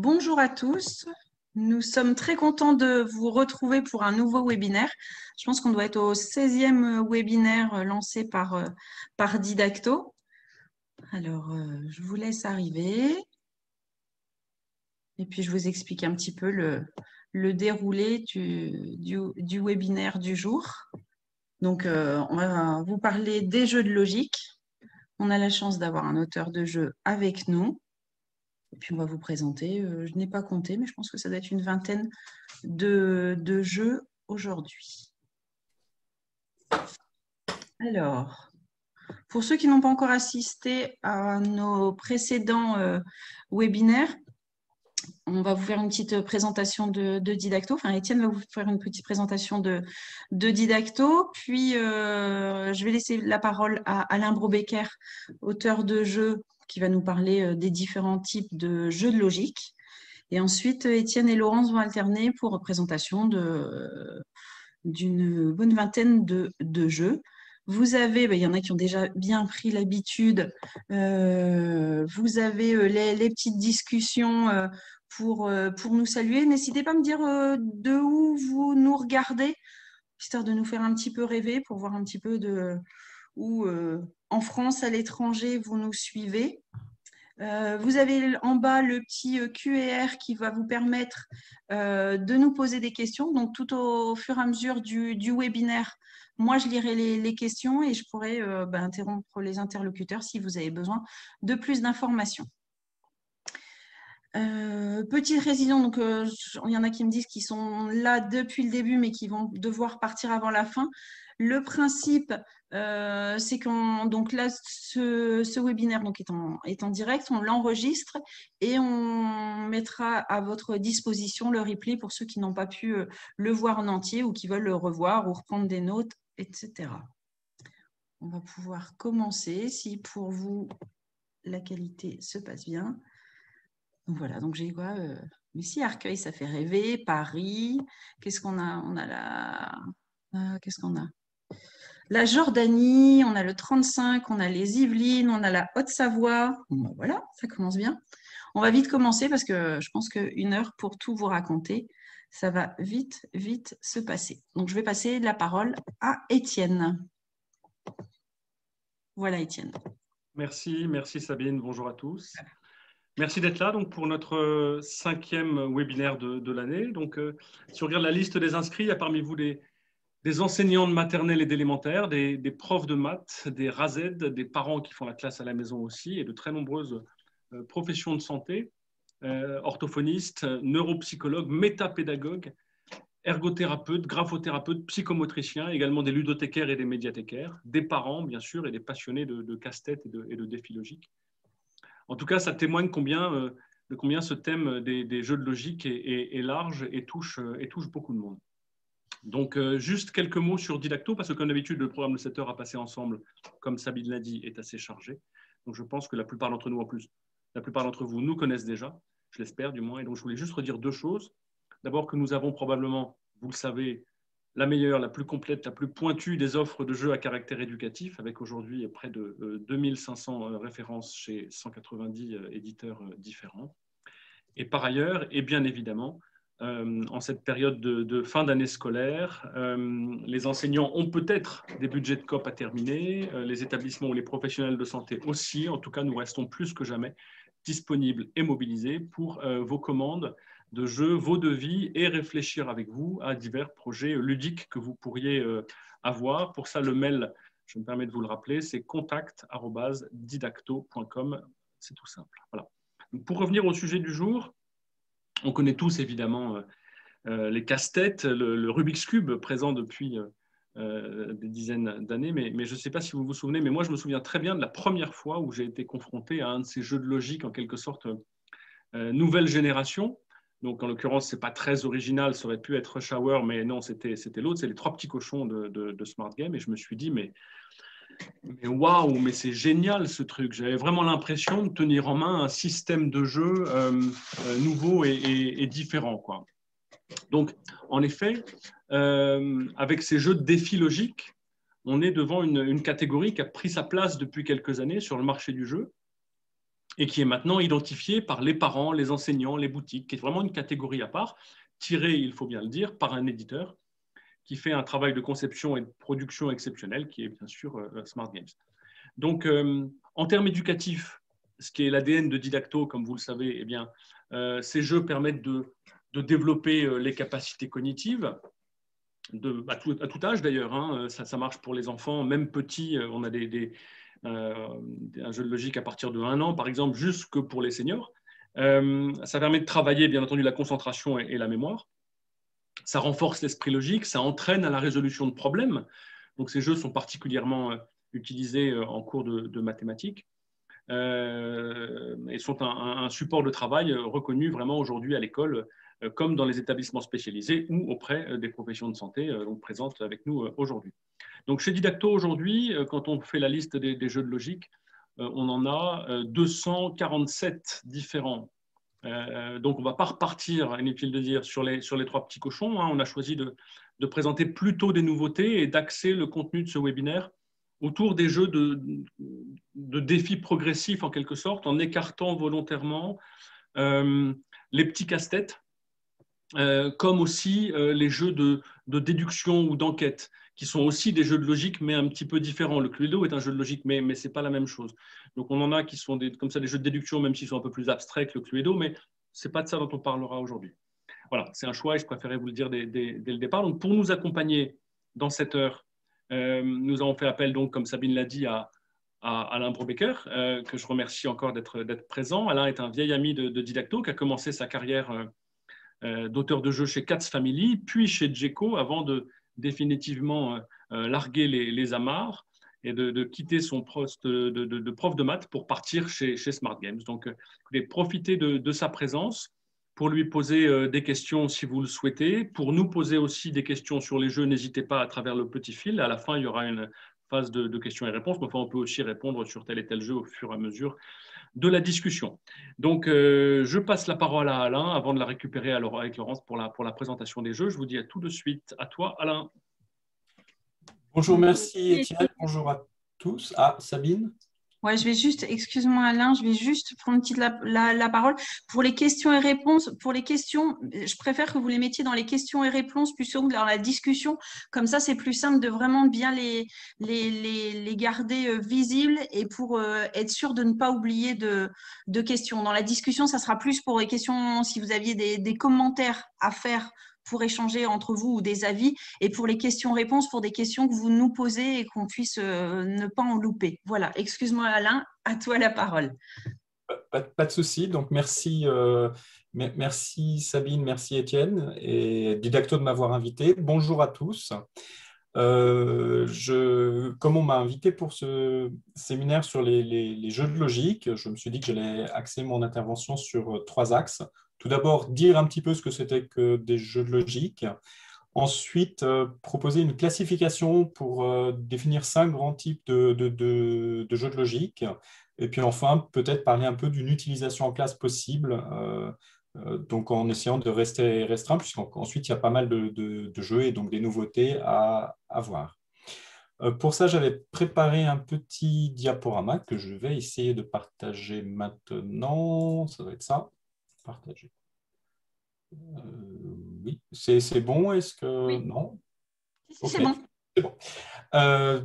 Bonjour à tous. Nous sommes très contents de vous retrouver pour un nouveau webinaire. Je pense qu'on doit être au 16e webinaire lancé par Didacto. Alors, je vous laisse arriver. Et puis, je vous explique un petit peu le déroulé du webinaire du jour. Donc, on va vous parler des jeux de logique. On a la chance d'avoir un auteur de jeu avec nous. Et puis, on va vous présenter, je n'ai pas compté, mais je pense que ça doit être une vingtaine de jeux aujourd'hui. Alors, pour ceux qui n'ont pas encore assisté à nos précédents webinaires, on va vous faire une petite présentation de Didacto. Enfin, Étienne va vous faire une petite présentation de Didacto. Puis, je vais laisser la parole à Alain Brobecker, auteur de jeux, qui va nous parler des différents types de jeux de logique. Et ensuite, Étienne et Laurence vont alterner pour présentation d'une bonne vingtaine de jeux. Vous avez, il y en a qui ont déjà bien pris l'habitude, vous avez les petites discussions pour nous saluer. N'hésitez pas à me dire de où vous nous regardez, histoire de nous faire un petit peu rêver, pour voir un petit peu de où en France, à l'étranger, vous nous suivez. Vous avez en bas le petit Q&R qui va vous permettre de nous poser des questions. Donc, tout au fur et à mesure du webinaire, moi, je lirai les questions et je pourrai interrompre les interlocuteurs si vous avez besoin de plus d'informations. Petite récision, donc il y en a qui me disent qu'ils sont là depuis le début mais qui vont devoir partir avant la fin. Le principe, c'est donc là, ce webinaire donc, est en direct, on l'enregistre et on mettra à votre disposition le replay pour ceux qui n'ont pas pu le voir en entier ou qui veulent le revoir ou reprendre des notes, etc. On va pouvoir commencer si pour vous la qualité se passe bien. Donc voilà, donc j'ai quoi mais si Arcueil, ça fait rêver, Paris, qu'est-ce qu'on a? On a qu'est-ce qu'on a? La Jordanie, on a le 35, on a les Yvelines, on a la Haute-Savoie. Bon, ben voilà, ça commence bien. On va vite commencer parce que je pense qu'une heure pour tout vous raconter, ça va vite, vite se passer. Donc je vais passer la parole à Étienne. Voilà, Étienne. Merci Sabine, bonjour à tous. Merci d'être là donc, pour notre 5e webinaire de l'année. Donc, si on regarde la liste des inscrits, il y a parmi vous des enseignants de maternelle et d'élémentaire, des profs de maths, des RASED, des parents qui font la classe à la maison aussi, et de très nombreuses professions de santé, orthophonistes, neuropsychologues, métapédagogues, ergothérapeutes, graphothérapeutes, psychomotriciens, également des ludothécaires et des médiathécaires, des parents bien sûr et des passionnés de casse-tête et de défis logiques. En tout cas, ça témoigne de combien ce thème des jeux de logique est large et touche beaucoup de monde. Donc, juste quelques mots sur Didacto, parce que comme d'habitude, le programme de 7 heures à passer ensemble, comme Sabine l'a dit, est assez chargé. Donc, je pense que la plupart d'entre nous, en plus, la plupart d'entre vous nous connaissent déjà, je l'espère du moins. Et donc, je voulais juste redire deux choses. D'abord que nous avons probablement, vous le savez, la meilleure, la plus complète, la plus pointue des offres de jeux à caractère éducatif, avec aujourd'hui près de 2500 références chez 190 éditeurs différents. Et par ailleurs, et bien évidemment, en cette période de fin d'année scolaire, les enseignants ont peut-être des budgets de COP à terminer, les établissements ou les professionnels de santé aussi. En tout cas, nous restons plus que jamais disponibles et mobilisés pour vos commandes de jeux, vos devis et réfléchir avec vous à divers projets ludiques que vous pourriez avoir. Pour ça, le mail, je me permets de vous le rappeler, c'est contact@didacto.com. C'est tout simple. Voilà. Donc, pour revenir au sujet du jour, on connaît tous évidemment les casse-têtes, le Rubik's Cube présent depuis des dizaines d'années, mais je ne sais pas si vous vous souvenez, mais moi je me souviens très bien de la première fois où j'ai été confronté à un de ces jeux de logique en quelque sorte nouvelle génération. Donc en l'occurrence, ce n'est pas très original, ça aurait pu être Rush Hour, mais non, c'était l'autre, c'est les trois petits cochons de Smart Game, et je me suis dit, mais waouh, mais c'est génial ce truc. J'avais vraiment l'impression de tenir en main un système de jeu nouveau et différent, quoi. Donc, en effet, avec ces jeux de défis logiques, on est devant une catégorie qui a pris sa place depuis quelques années sur le marché du jeu. et qui est maintenant identifié par les parents, les enseignants, les boutiques, qui est vraiment une catégorie à part, tirée, il faut bien le dire, par un éditeur qui fait un travail de conception et de production exceptionnel, qui est bien sûr Smart Games. Donc, en termes éducatifs, ce qui est l'ADN de Didacto, comme vous le savez, eh bien, ces jeux permettent de développer les capacités cognitives, à tout âge d'ailleurs. Hein, ça marche pour les enfants, même petits. On a un jeu de logique à partir de 1 an, par exemple, jusque pour les seniors. Ça permet de travailler, bien entendu, la concentration et la mémoire. Ça renforce l'esprit logique, ça entraîne à la résolution de problèmes. Donc, ces jeux sont particulièrement utilisés en cours de mathématiques et sont un support de travail reconnu vraiment aujourd'hui à l'école, comme dans les établissements spécialisés ou auprès des professions de santé donc présentes avec nous aujourd'hui. Donc, chez Didacto aujourd'hui, quand on fait la liste des jeux de logique, on en a 247 différents. Donc, on ne va pas repartir, inutile de dire, sur les 3 petits cochons. Hein. On a choisi de présenter plutôt des nouveautés et d'axer le contenu de ce webinaire autour des jeux de défis progressifs, en quelque sorte, en écartant volontairement les petits casse-têtes, comme aussi les jeux de déduction ou d'enquête, qui sont aussi des jeux de logique, mais un petit peu différents. Le Cluedo est un jeu de logique, mais ce n'est pas la même chose. Donc, on en a qui sont comme ça des jeux de déduction, même s'ils sont un peu plus abstraits que le Cluedo, mais ce n'est pas de ça dont on parlera aujourd'hui. Voilà, c'est un choix et je préférais vous le dire dès le départ. Donc, pour nous accompagner dans cette heure, nous avons fait appel, donc, comme Sabine l'a dit, à Alain Brobecker, que je remercie encore d'être présent. Alain est un vieil ami de Didacto qui a commencé sa carrière d'auteur de jeux chez Katz Family, puis chez Djeco, avant de définitivement larguer les amarres et de quitter son poste de prof de maths pour partir chez Smart Games. Donc, profitez de sa présence pour lui poser des questions si vous le souhaitez, pour nous poser aussi des questions sur les jeux. N'hésitez pas à travers le petit fil. À la fin, il y aura une phase de questions et réponses, mais enfin, on peut aussi répondre sur tel et tel jeu au fur et à mesure de la discussion. Donc, je passe la parole à Alain avant de la récupérer avec Laurence pour la présentation des jeux. Je vous dis à tout de suite. À toi, Alain. Bonjour, merci Étienne. Bonjour à tous. Ah, Sabine? Ouais, je vais juste, excuse-moi Alain, je vais juste prendre une petite la parole. Pour les questions et réponses, pour les questions, je préfère que vous les mettiez dans les questions et réponses plutôt que dans la discussion. Comme ça, c'est plus simple de vraiment bien les garder visibles et pour être sûr de ne pas oublier de questions. Dans la discussion, ça sera plus pour les questions, si vous aviez des commentaires à faire pour échanger entre vous ou des avis, et pour les questions-réponses, pour des questions que vous nous posez et qu'on puisse ne pas en louper. Voilà, excuse-moi Alain, à toi la parole. Pas de souci, donc merci, merci Sabine, merci Étienne et Didacto de m'avoir invité. Bonjour à tous. Comme on m'a invité pour ce séminaire sur les jeux de logique, je me suis dit que j'allais axer mon intervention sur 3 axes. Tout d'abord, dire un petit peu ce que c'était que des jeux de logique. Ensuite, proposer une classification pour définir 5 grands types de jeux de logique. Et puis enfin, peut-être parler un peu d'une utilisation en classe possible, donc en essayant de rester restreint, puisqu'ensuite, il y a pas mal de jeux et donc des nouveautés à voir. Pour ça, j'avais préparé un petit diaporama que je vais essayer de partager maintenant. Ça doit être ça. Partager. Oui, c'est bon. Est-ce que oui. Non? Okay. C'est bon. C'est bon.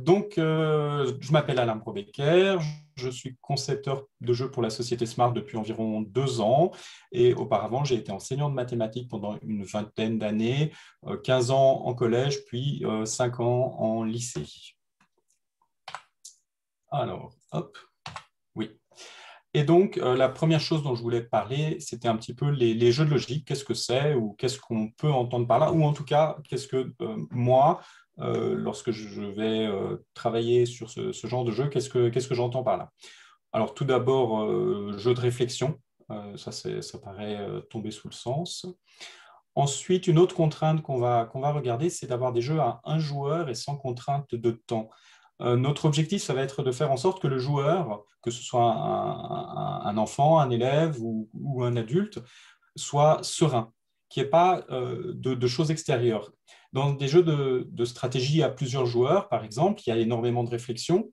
Donc, je m'appelle Alain Brobecker. Je suis concepteur de jeux pour la société Smart depuis environ 2 ans. Et auparavant, j'ai été enseignant de mathématiques pendant une vingtaine d'années, 15 ans en collège, puis 5 ans en lycée. Alors, hop, oui. Et donc, la première chose dont je voulais parler, c'était un petit peu les jeux de logique. Qu'est-ce que c'est ou qu'est-ce qu'on peut entendre par là? Ou en tout cas, qu'est-ce que moi, lorsque je vais travailler sur ce genre de jeu, qu'est-ce que j'entends par là? Alors, tout d'abord, jeu de réflexion. Ça paraît tomber sous le sens. Ensuite, une autre contrainte qu'on va regarder, c'est d'avoir des jeux à 1 joueur et sans contrainte de temps. Notre objectif, ça va être de faire en sorte que le joueur, que ce soit un enfant, un élève ou un adulte, soit serein, qu'il n'y ait pas de choses extérieures. Dans des jeux de stratégie à plusieurs joueurs, par exemple, il y a énormément de réflexion,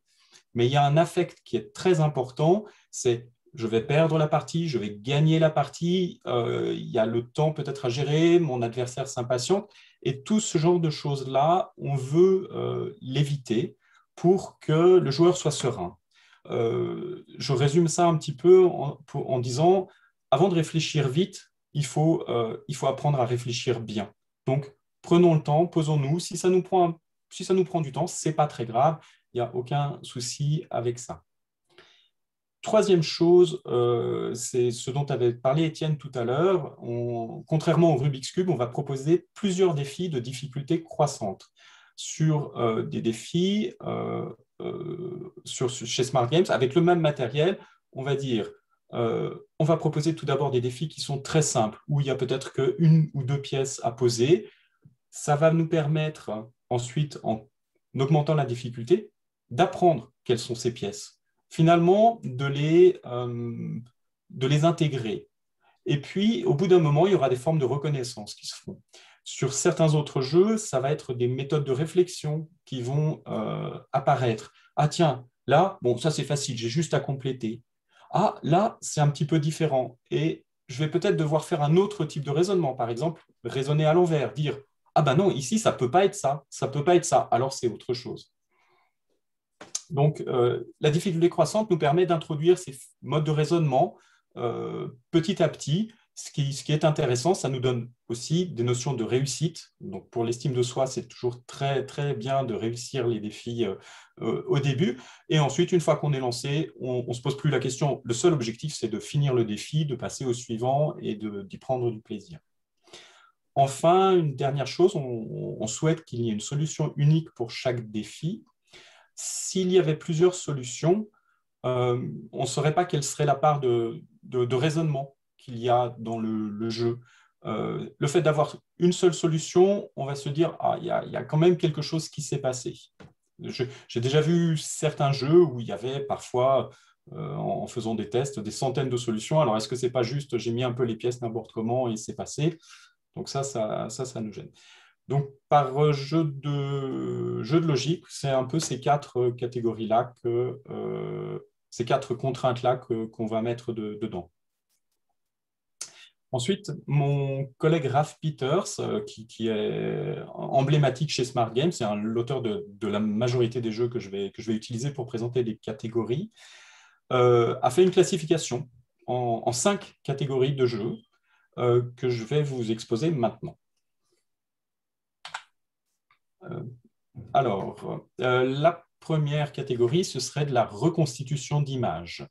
mais il y a un affect qui est très important, c'est je vais perdre la partie, je vais gagner la partie, il y a le temps peut-être à gérer, mon adversaire s'impatiente, et tout ce genre de choses-là, on veut l'éviter pour que le joueur soit serein. Je résume ça un petit peu en disant, avant de réfléchir vite, il faut apprendre à réfléchir bien. Donc, prenons le temps, posons-nous. Si ça nous prend du temps, ce n'est pas très grave, il n'y a aucun souci avec ça. Troisième chose, c'est ce dont avait parlé Étienne tout à l'heure. Contrairement au Rubik's Cube, on va proposer plusieurs défis de difficulté croissante sur des défis chez Smart Games avec le même matériel. On va dire, on va proposer tout d'abord des défis qui sont très simples, où il y a peut-être qu'une ou deux pièces à poser. Ça va nous permettre ensuite, en augmentant la difficulté, d'apprendre quelles sont ces pièces. Finalement, de les intégrer. Et puis, au bout d'un moment, il y aura des formes de reconnaissance qui se font. Sur certains autres jeux, ça va être des méthodes de réflexion qui vont apparaître. Ah tiens, là, bon, ça c'est facile, j'ai juste à compléter. Ah, là, c'est un petit peu différent. Et je vais peut-être devoir faire un autre type de raisonnement. Par exemple, raisonner à l'envers, dire, ah ben non, ici, ça ne peut pas être ça, ça ne peut pas être ça, alors c'est autre chose. Donc, la difficulté croissante nous permet d'introduire ces modes de raisonnement petit à petit. Ce qui est intéressant, ça nous donne aussi des notions de réussite. Donc, pour l'estime de soi, c'est toujours très, très bien de réussir les défis au début. Et ensuite, une fois qu'on est lancé, on ne se pose plus la question. Le seul objectif, c'est de finir le défi, de passer au suivant et d'y prendre du plaisir. Enfin, une dernière chose, on souhaite qu'il y ait une solution unique pour chaque défi. S'il y avait plusieurs solutions, on ne saurait pas quelle serait la part de raisonnement qu'il y a dans le jeu. Le fait d'avoir une seule solution, on va se dire, ah, il y a quand même quelque chose qui s'est passé. J'ai déjà vu certains jeux où il y avait parfois, en faisant des tests, des centaines de solutions. Alors, est-ce que ce n'est pas juste, j'ai mis un peu les pièces n'importe comment et c'est passé? Donc ça nous gêne. Donc, par jeu de logique, c'est un peu ces quatre catégories-là, ces quatre contraintes-là qu'on va mettre dedans. Ensuite, mon collègue Ralph Peters, qui est emblématique chez Smart Games, c'est l'auteur de la majorité des jeux que je vais utiliser pour présenter les catégories, a fait une classification en 5 catégories de jeux que je vais vous exposer maintenant. Alors, la première catégorie, ce serait de la reconstitution d'images.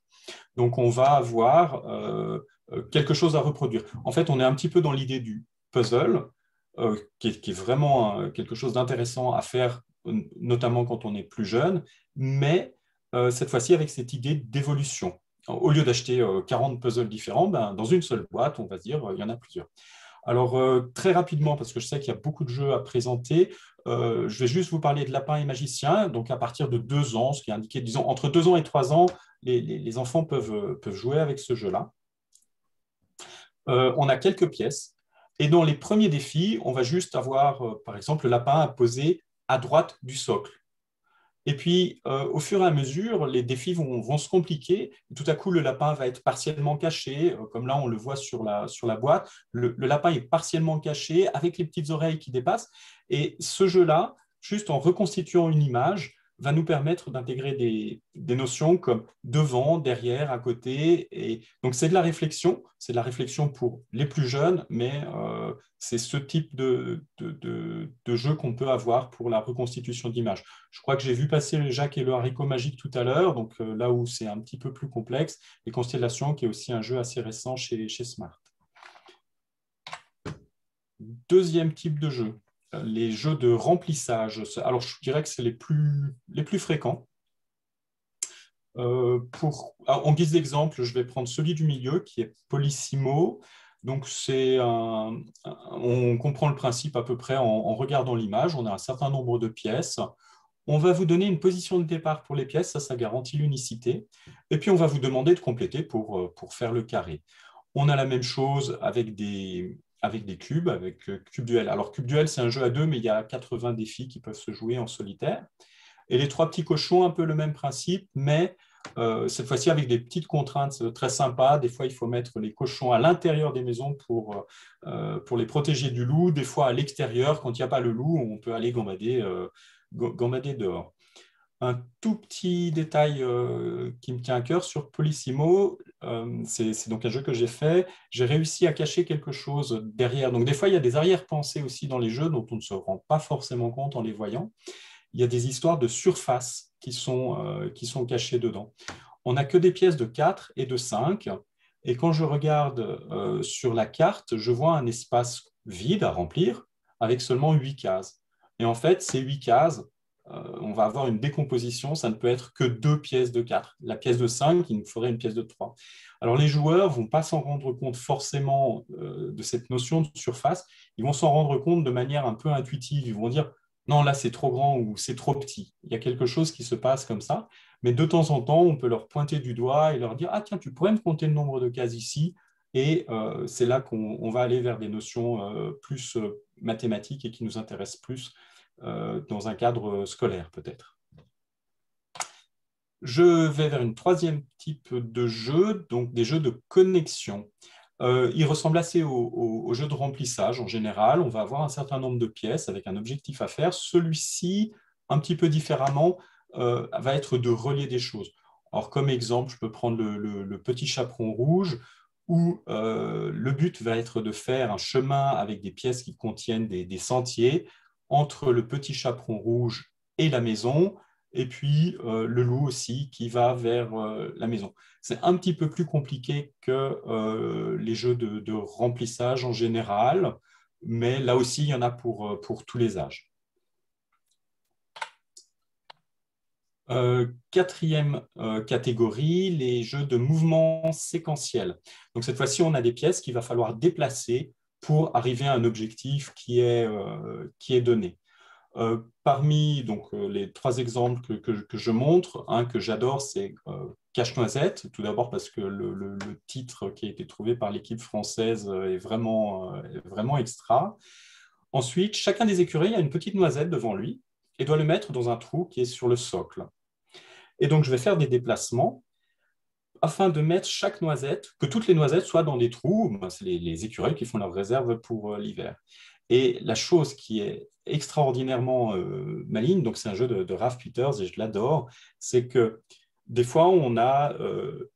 Donc, on va avoir quelque chose à reproduire. En fait, on est un petit peu dans l'idée du puzzle, qui est vraiment quelque chose d'intéressant à faire, notamment quand on est plus jeune, mais cette fois-ci avec cette idée d'évolution. Au lieu d'acheter 40 puzzles différents, dans une seule boîte, on va se dire il y en a plusieurs. Alors, très rapidement, parce que je sais qu'il y a beaucoup de jeux à présenter, je vais juste vous parler de Lapin et Magicien. Donc, à partir de 2 ans, ce qui est indiqué, disons, entre 2 ans et 3 ans, les enfants peuvent jouer avec ce jeu-là. On a quelques pièces. Et dans les premiers défis, on va juste avoir, par exemple, le lapin à poser à droite du socle. Et puis, au fur et à mesure, les défis vont se compliquer. Tout à coup, le lapin va être partiellement caché, comme là, on le voit sur la boîte. Le lapin est partiellement caché, avec les petites oreilles qui dépassent. Et ce jeu-là, juste en reconstituant une image, va nous permettre d'intégrer des notions comme devant, derrière, à côté. Et donc, c'est de la réflexion pour les plus jeunes, mais c'est ce type de jeu qu'on peut avoir pour la reconstitution d'images. Je crois que j'ai vu passer Jacques et le haricot magique tout à l'heure, donc là où c'est un petit peu plus complexe, les constellations, qui est aussi un jeu assez récent chez Smart. Deuxième type de jeu, les jeux de remplissage. Alors, je dirais que c'est les plus fréquents. En guise d'exemple, je vais prendre celui du milieu, qui est Polissimo. Donc, on comprend le principe à peu près en regardant l'image. On a un certain nombre de pièces. On va vous donner une position de départ pour les pièces, ça garantit l'unicité. Et puis, on va vous demander de compléter pour faire le carré. On a la même chose avec des cubes, avec Cube Duel. Alors, Cube Duel, c'est un jeu à 2, mais il y a 80 défis qui peuvent se jouer en solitaire. Et les 3 petits cochons, un peu le même principe, mais cette fois-ci avec des petites contraintes très sympas. Des fois, il faut mettre les cochons à l'intérieur des maisons pour les protéger du loup. Des fois, à l'extérieur, quand il n'y a pas le loup, on peut aller gambader dehors. Un tout petit détail qui me tient à cœur sur Polissimo, c'est donc un jeu que j'ai fait. J'ai réussi à cacher quelque chose derrière. Donc, des fois, il y a des arrière-pensées aussi dans les jeux dont on ne se rend pas forcément compte en les voyant. Il y a des histoires de surface qui sont cachées dedans. On n'a que des pièces de 4 et de 5. Et quand je regarde sur la carte, je vois un espace vide à remplir avec seulement 8 cases. Et en fait, ces 8 cases, on va avoir une décomposition, ça ne peut être que 2 pièces de 4. La pièce de 5, il nous faudrait une pièce de 3. Alors les joueurs ne vont pas s'en rendre compte forcément de cette notion de surface, ils vont s'en rendre compte de manière un peu intuitive, ils vont dire non, là c'est trop grand ou c'est trop petit. Il y a quelque chose qui se passe comme ça, mais de temps en temps, on peut leur pointer du doigt et leur dire ah tiens, tu pourrais me compter le nombre de cases ici, et c'est là qu'on va aller vers des notions plus mathématiques et qui nous intéressent plus dans un cadre scolaire peut-être. Je vais vers une troisième type de jeu, donc des jeux de connexion. Ils ressemblent assez aux jeux de remplissage en général. On va avoir un certain nombre de pièces avec un objectif à faire. Celui-ci, un petit peu différemment, va être de relier des choses. Alors, comme exemple, je peux prendre le petit chaperon rouge, où le but va être de faire un chemin avec des pièces qui contiennent des sentiers entre le petit chaperon rouge et la maison, et puis le loup aussi qui va vers la maison. C'est un petit peu plus compliqué que les jeux de remplissage en général, mais là aussi, il y en a pour tous les âges. Quatrième catégorie, les jeux de mouvement séquentiel. Donc cette fois-ci, on a des pièces qu'il va falloir déplacer pour arriver à un objectif qui est donné. Parmi donc, les 3 exemples que je montre, un que j'adore, c'est Cache-Noisette, tout d'abord parce que le titre qui a été trouvé par l'équipe française est vraiment extra. Ensuite, chacun des écureuils a une petite noisette devant lui et doit le mettre dans un trou qui est sur le socle. Et donc, je vais faire des déplacements afin de mettre chaque noisette, que toutes les noisettes soient dans des trous. C'est les écureuils qui font leur réserve pour l'hiver. Et la chose qui est extraordinairement maligne, donc c'est un jeu de Ralph Peters et je l'adore, c'est que des fois, on a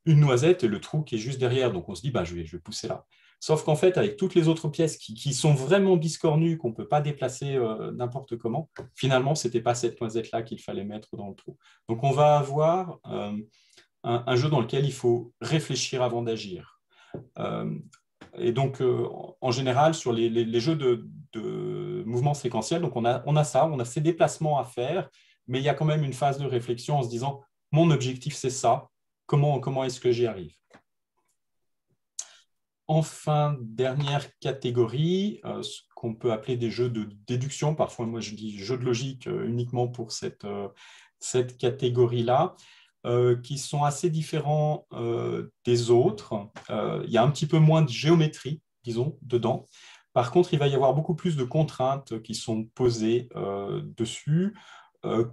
une noisette et le trou qui est juste derrière. Donc, on se dit, je vais pousser là. Sauf qu'en fait, avec toutes les autres pièces qui sont vraiment biscornues, qu'on ne peut pas déplacer n'importe comment, finalement, ce n'était pas cette noisette-là qu'il fallait mettre dans le trou. Donc, on va avoir un jeu dans lequel il faut réfléchir avant d'agir. Et donc, en général, sur les jeux de mouvement séquentiel, donc on a ces déplacements à faire, mais il y a quand même une phase de réflexion en se disant, mon objectif, c'est ça, comment est-ce que j'y arrive? Enfin, dernière catégorie, ce qu'on peut appeler des jeux de déduction. Parfois, moi, je dis jeux de logique uniquement pour cette catégorie-là, qui sont assez différents des autres. Il y a un petit peu moins de géométrie, disons, dedans. Par contre, il va y avoir beaucoup plus de contraintes qui sont posées dessus.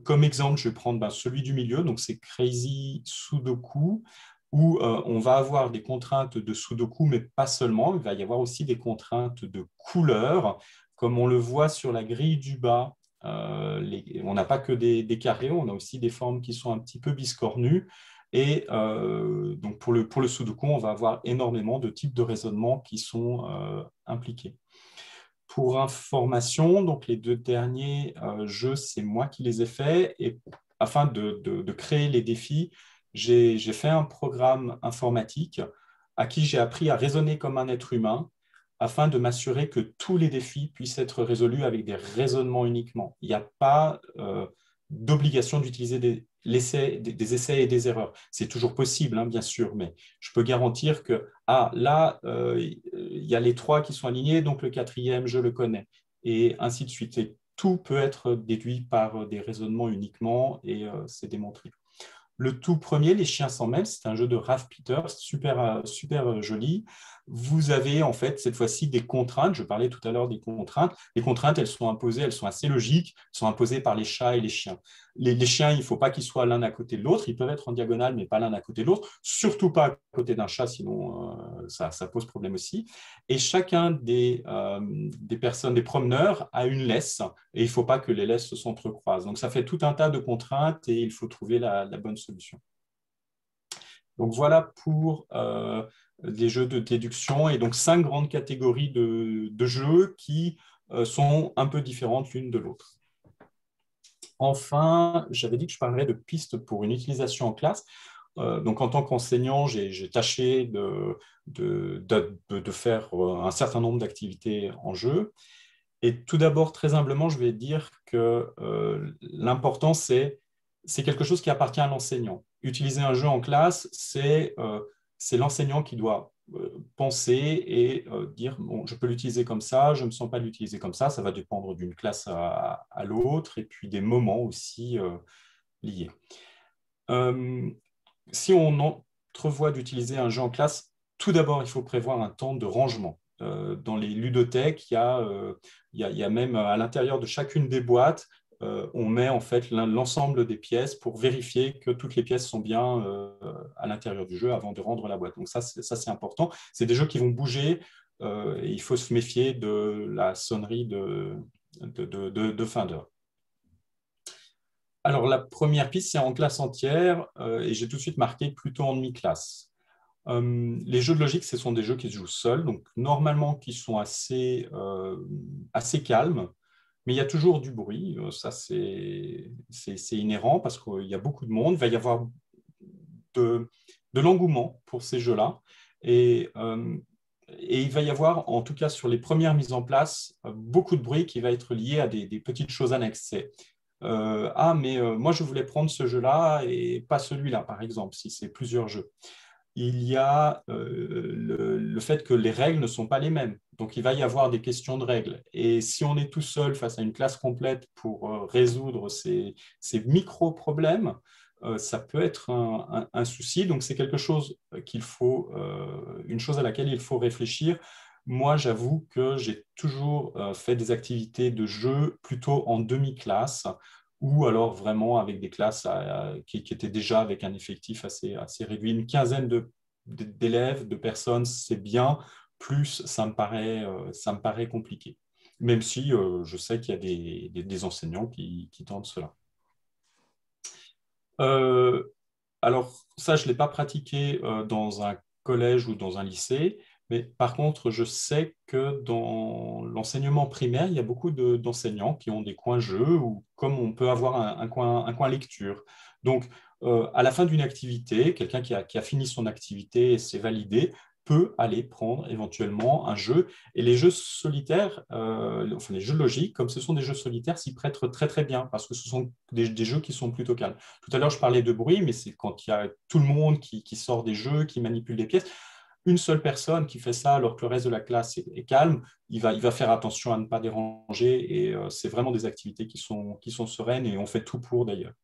Comme exemple, je vais prendre celui du milieu, donc c'est Crazy Sudoku, où on va avoir des contraintes de Sudoku, mais pas seulement. Il va y avoir aussi des contraintes de couleur, comme on le voit sur la grille du bas. On n'a pas que des carrés, on a aussi des formes qui sont un petit peu biscornues. Et donc pour le Sudoku, on va avoir énormément de types de raisonnement qui sont impliqués. Pour information, donc les 2 derniers jeux, c'est moi qui les ai faits. Et afin de créer les défis, j'ai fait un programme informatique à qui j'ai appris à raisonner comme un être humain afin de m'assurer que tous les défis puissent être résolus avec des raisonnements uniquement. Il n'y a pas d'obligation d'utiliser des essais et des erreurs. C'est toujours possible, bien sûr, mais je peux garantir que là, il y a les 3 qui sont alignés, donc le 4e, je le connais, et ainsi de suite. Et tout peut être déduit par des raisonnements uniquement, et c'est démontré. Le tout premier, Les chiens s'en mêlent, c'est un jeu de Ralph Peters, super joli. Vous avez en fait cette fois-ci des contraintes. Je parlais tout à l'heure des contraintes. Les contraintes, elles sont imposées, elles sont assez logiques, elles sont imposées par les chats et les chiens. Les chiens, il ne faut pas qu'ils soient l'un à côté de l'autre. Ils peuvent être en diagonale, mais pas l'un à côté de l'autre. Surtout pas à côté d'un chat, sinon ça pose problème aussi. Et chacun des personnes, des promeneurs, a une laisse. Et il ne faut pas que les laisses s'entrecroisent. Donc, ça fait tout un tas de contraintes et il faut trouver la bonne solution. Donc, voilà pour les jeux de déduction. Et donc, 5 grandes catégories de jeux qui sont un peu différentes l'une de l'autre. Enfin, j'avais dit que je parlerais de pistes pour une utilisation en classe. Donc, en tant qu'enseignant, j'ai tâché de faire un certain nombre d'activités en jeu. Et tout d'abord, très humblement, je vais dire que l'important, c'est quelque chose qui appartient à l'enseignant. Utiliser un jeu en classe, c'est l'enseignant qui doit penser et dire bon, je peux l'utiliser comme ça, je ne me sens pas l'utiliser comme ça va dépendre d'une classe à l'autre et puis des moments aussi liés. Si on entrevoit d'utiliser un jeu en classe, tout d'abord, il faut prévoir un temps de rangement. Dans les ludothèques, il y a même à l'intérieur de chacune des boîtes, on met en fait l'ensemble des pièces pour vérifier que toutes les pièces sont bien à l'intérieur du jeu avant de rendre la boîte. Donc ça, c'est important. C'est des jeux qui vont bouger et il faut se méfier de la sonnerie de fin d'heure. Alors, la première piste, c'est en classe entière et j'ai tout de suite marqué plutôt en demi-classe. Les jeux de logique, ce sont des jeux qui se jouent seuls, donc normalement qui sont assez calmes, mais il y a toujours du bruit. Ça, c'est inhérent parce qu'il y a beaucoup de monde. Il va y avoir de l'engouement pour ces jeux-là. Et il va y avoir, en tout cas sur les premières mises en place, beaucoup de bruit qui va être lié à des petites choses annexes. Moi, je voulais prendre ce jeu-là et pas celui-là, par exemple, si c'est plusieurs jeux. Il y a le fait que les règles ne sont pas les mêmes. Donc, il va y avoir des questions de règles. Et si on est tout seul face à une classe complète pour résoudre ces micro-problèmes, ça peut être un souci. Donc, c'est quelque chose une chose à laquelle il faut réfléchir. Moi, j'avoue que j'ai toujours fait des activités de jeu plutôt en demi-classe ou alors vraiment avec des classes qui étaient déjà avec un effectif assez réduit. Une quinzaine d'élèves, de personnes, c'est bien. Plus, ça me paraît compliqué. Même si je sais qu'il y a des enseignants qui tentent cela. Alors, ça, je ne l'ai pas pratiqué dans un collège ou dans un lycée, mais par contre, je sais que dans l'enseignement primaire, il y a beaucoup d'enseignants qui ont des coins jeux ou comme on peut avoir un coin lecture. Donc, à la fin d'une activité, quelqu'un qui a fini son activité et s'est validé peut aller prendre éventuellement un jeu. Et les jeux solitaires, enfin les jeux de logique, comme ce sont des jeux solitaires, s'y prêtent très très bien parce que ce sont des jeux qui sont plutôt calmes. Tout à l'heure, je parlais de bruit, mais c'est quand il y a tout le monde qui sort des jeux, qui manipule des pièces. Une seule personne qui fait ça alors que le reste de la classe est calme, il va faire attention à ne pas déranger et c'est vraiment des activités qui sont sereines et on fait tout pour d'ailleurs.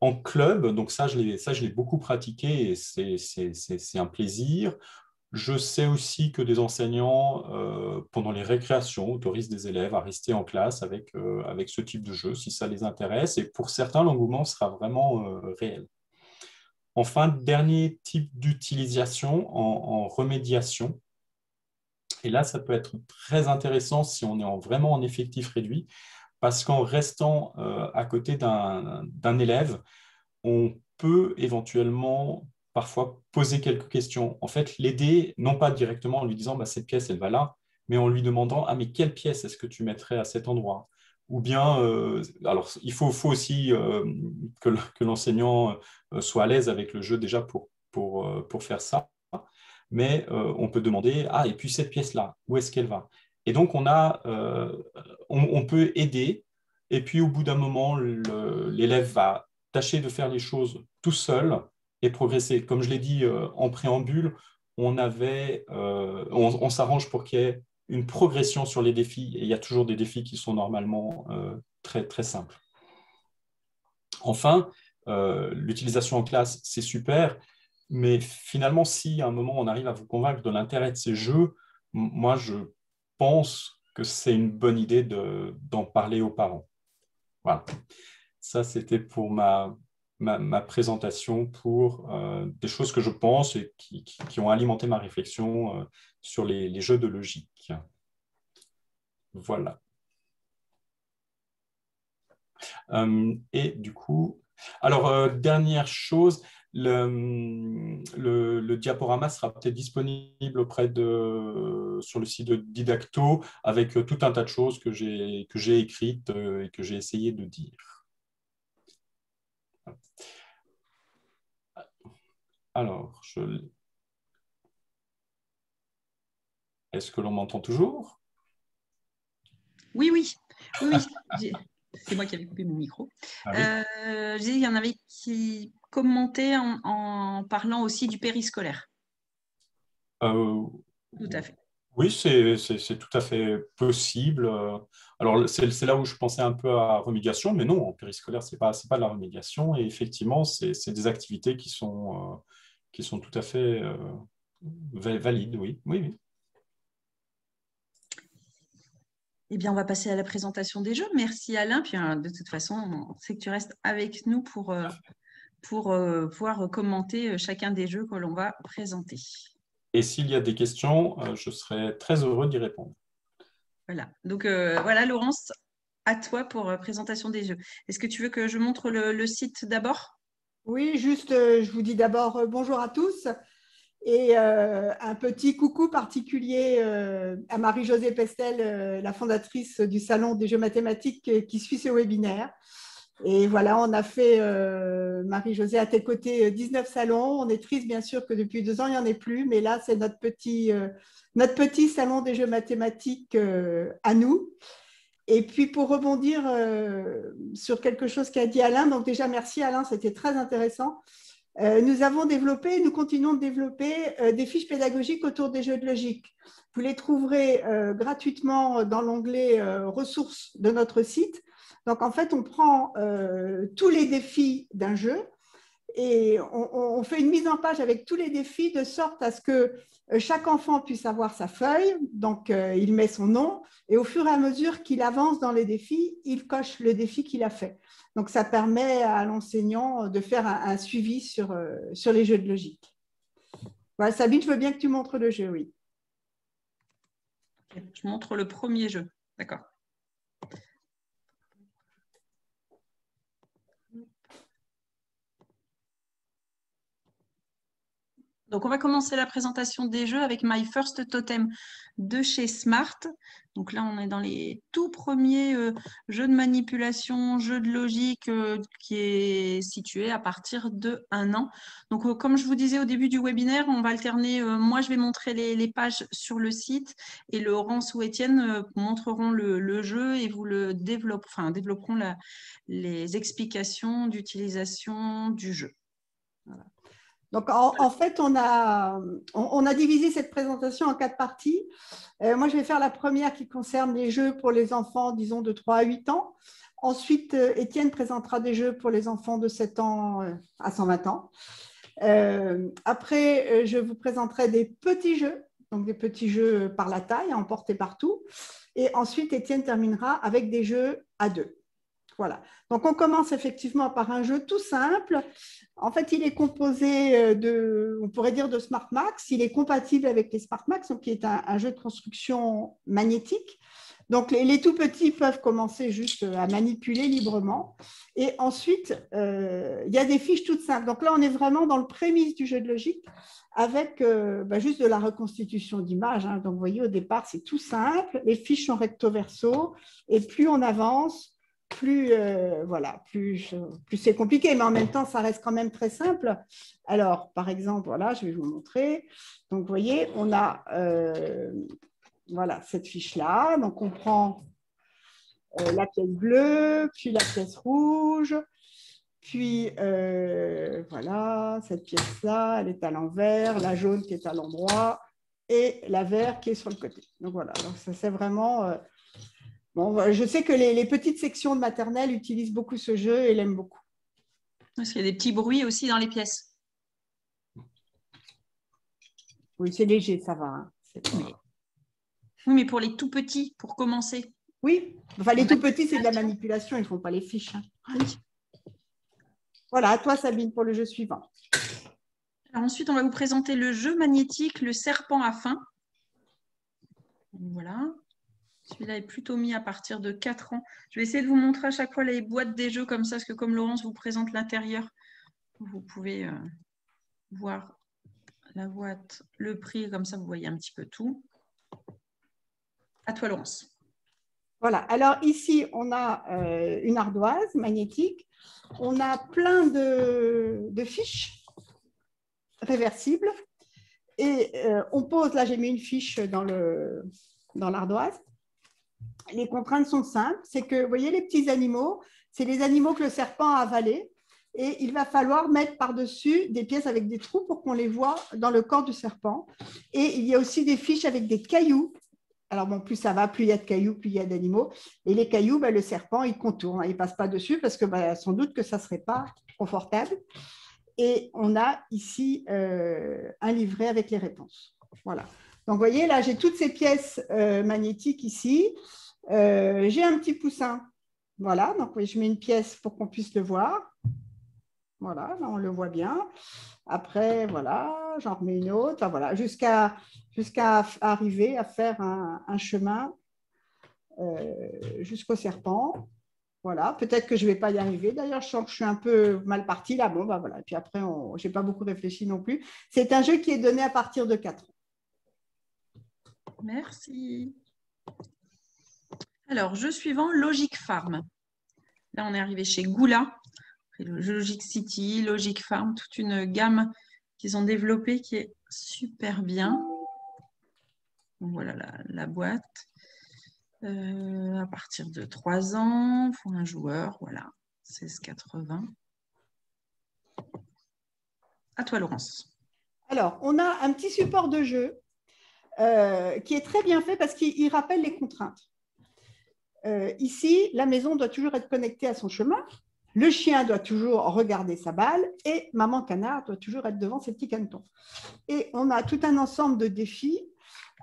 En club, donc ça je l'ai beaucoup pratiqué et c'est un plaisir. Je sais aussi que des enseignants, pendant les récréations, autorisent des élèves à rester en classe avec ce type de jeu, si ça les intéresse. Et pour certains, l'engouement sera vraiment réel. Enfin, dernier type d'utilisation en remédiation. Et là, ça peut être très intéressant si on est vraiment en effectif réduit, parce qu'en restant à côté d'un élève, on peut éventuellement parfois poser quelques questions. En fait, l'aider, non pas directement en lui disant bah, cette pièce, elle va là, mais en lui demandant ah, mais quelle pièce est-ce que tu mettrais à cet endroit? Ou bien, alors il faut aussi que l'enseignant soit à l'aise avec le jeu déjà pour faire ça, mais on peut demander ah, et puis cette pièce-là, où est-ce qu'elle va? Et donc, on peut aider, et puis au bout d'un moment, l'élève va tâcher de faire les choses tout seul et progresser. Comme je l'ai dit en préambule, on s'arrange pour qu'il y ait une progression sur les défis et il y a toujours des défis qui sont normalement très, très simples. Enfin, l'utilisation en classe, c'est super, mais finalement, si à un moment on arrive à vous convaincre de l'intérêt de ces jeux, moi, je pense que c'est une bonne idée d'en parler aux parents. Voilà. Ça, c'était pour ma présentation pour des choses que je pense et qui ont alimenté ma réflexion sur les jeux de logique. Voilà. Et du coup, alors, dernière chose, le diaporama sera peut-être disponible sur le site de Didacto avec tout un tas de choses que j'ai écrites et que j'ai essayé de dire. Alors, est-ce que l'on m'entend toujours? Oui, oui, oui, oui. C'est moi qui avais coupé mon micro. Ah oui. Je disais, il y en avait qui commentaient en parlant aussi du périscolaire. Tout à fait. Oui, c'est tout à fait possible. Alors, c'est là où je pensais un peu à remédiation, mais non, en périscolaire, c'est pas de la remédiation. Et effectivement, c'est des activités qui sont tout à fait valides, oui. Oui, oui. Eh bien, on va passer à la présentation des jeux. Merci Alain. Puis, de toute façon, on sait que tu restes avec nous pour pouvoir commenter chacun des jeux que l'on va présenter. Et s'il y a des questions, je serai très heureux d'y répondre. Voilà. Donc, voilà, Laurence, à toi pour présentation des jeux. Est-ce que tu veux que je montre le site d'abord? Oui, juste, je vous dis d'abord bonjour à tous et un petit coucou particulier à Marie-Josée Pestel, la fondatrice du Salon des Jeux Mathématiques qui suit ce webinaire. Et voilà, on a fait, Marie-Josée, à tes côtés, 19 salons. On est triste, bien sûr, que depuis 2 ans, il n'y en ait plus, mais là, c'est notre petit salon des Jeux Mathématiques à nous. Et puis, pour rebondir sur quelque chose qu'a dit Alain, donc déjà, merci Alain, c'était très intéressant. Nous avons développé, nous continuons de développer des fiches pédagogiques autour des jeux de logique. Vous les trouverez gratuitement dans l'onglet ressources de notre site. Donc, en fait, on prend tous les défis d'un jeu et on fait une mise en page avec tous les défis de sorte à ce que chaque enfant puisse avoir sa feuille. Donc, il met son nom et au fur et à mesure qu'il avance dans les défis, il coche le défi qu'il a fait. Donc, ça permet à l'enseignant de faire un suivi sur les jeux de logique. Voilà, Sabine, je veux bien que tu montres le jeu, oui. Je montre le premier jeu. D'accord. Donc, on va commencer la présentation des jeux avec My First Totem de chez Smart. Donc là, on est dans les tout premiers jeux de manipulation, jeux de logique qui est situé à partir de 1 an. Donc, comme je vous disais au début du webinaire, on va alterner. Moi, je vais montrer les pages sur le site et Laurence ou Étienne montreront le jeu et vous le développeront les explications d'utilisation du jeu. Voilà. Donc, en fait, on a divisé cette présentation en 4 parties. Moi, je vais faire la première qui concerne les jeux pour les enfants, disons, de 3 à 8 ans. Ensuite, Étienne présentera des jeux pour les enfants de 7 ans à 120 ans. Après, je vous présenterai des petits jeux, donc des petits jeux par la taille, à emporter partout. Et ensuite, Étienne terminera avec des jeux à 2. Voilà. Donc, on commence effectivement par un jeu tout simple. En fait, il est composé on pourrait dire de SmartMax. Il est compatible avec les SmartMax, donc qui est un jeu de construction magnétique. Donc, les tout petits peuvent commencer juste à manipuler librement. Et ensuite, il y a des fiches toutes simples. Donc là, on est vraiment dans le prémisse du jeu de logique avec juste de la reconstitution d'images. Hein. Donc, vous voyez, au départ, c'est tout simple. Les fiches sont recto-verso. Et plus on avance, plus c'est compliqué, mais en même temps, ça reste quand même très simple. Alors, par exemple, voilà, je vais vous montrer. Donc, vous voyez, on a voilà, cette fiche-là. Donc, on prend la pièce bleue, puis la pièce rouge, puis voilà, cette pièce-là, elle est à l'envers, la jaune qui est à l'endroit et la verte qui est sur le côté. Donc, voilà, donc ça, c'est vraiment... Bon, je sais que les petites sections de maternelle utilisent beaucoup ce jeu et l'aiment beaucoup. Parce qu'il y a des petits bruits aussi dans les pièces. Oui, c'est léger, ça va. Hein. Oui, mais pour les tout petits, pour commencer. Oui, enfin les tout petits, c'est de la manipulation, ils ne font pas les fiches. Hein. Oui. Voilà, à toi Sabine pour le jeu suivant. Alors ensuite, on va vous présenter le jeu magnétique, le serpent à fin. Voilà. Celui-là est plutôt mis à partir de 4 ans. Je vais essayer de vous montrer à chaque fois les boîtes des jeux comme ça, parce que comme Laurence vous présente l'intérieur, vous pouvez voir la boîte, le prix, comme ça vous voyez un petit peu tout. À toi Laurence. Voilà, alors ici, on a une ardoise magnétique. On a plein de fiches réversibles. Et on pose, là j'ai mis une fiche dans l'ardoise. Les contraintes sont simples. C'est que, vous voyez, les petits animaux, c'est les animaux que le serpent a avalés. Et il va falloir mettre par-dessus des pièces avec des trous pour qu'on les voit dans le corps du serpent. Et il y a aussi des fiches avec des cailloux. Alors, bon, plus ça va, plus il y a de cailloux, plus il y a d'animaux. Et les cailloux, le serpent, il contourne. Il ne passe pas dessus parce que sans doute que ça ne serait pas confortable. Et on a ici un livret avec les réponses. Voilà. Donc, vous voyez, là, j'ai toutes ces pièces magnétiques ici. J'ai un petit poussin. Voilà. Donc, oui, je mets une pièce pour qu'on puisse le voir. Voilà, là, on le voit bien. Après, voilà, j'en remets une autre. Enfin, voilà, jusqu'à arriver à faire un chemin jusqu'au serpent. Voilà, peut-être que je ne vais pas y arriver. D'ailleurs, je sens que je suis un peu mal partie là. Bon, voilà. Et puis après, je n'ai pas beaucoup réfléchi non plus. C'est un jeu qui est donné à partir de 4 ans. Merci. Alors, jeu suivant, Logic Farm. Là, on est arrivé chez Goula. Logic City, Logic Farm, toute une gamme qu'ils ont développée qui est super bien. Donc, voilà la boîte. À partir de 3 ans, pour un joueur, voilà, 16,80. À toi, Laurence. Alors, on a un petit support de jeu qui est très bien fait parce qu'il rappelle les contraintes. Ici, la maison doit toujours être connectée à son chemin. Le chien doit toujours regarder sa balle et maman canard doit toujours être devant ses petits canetons. Et on a tout un ensemble de défis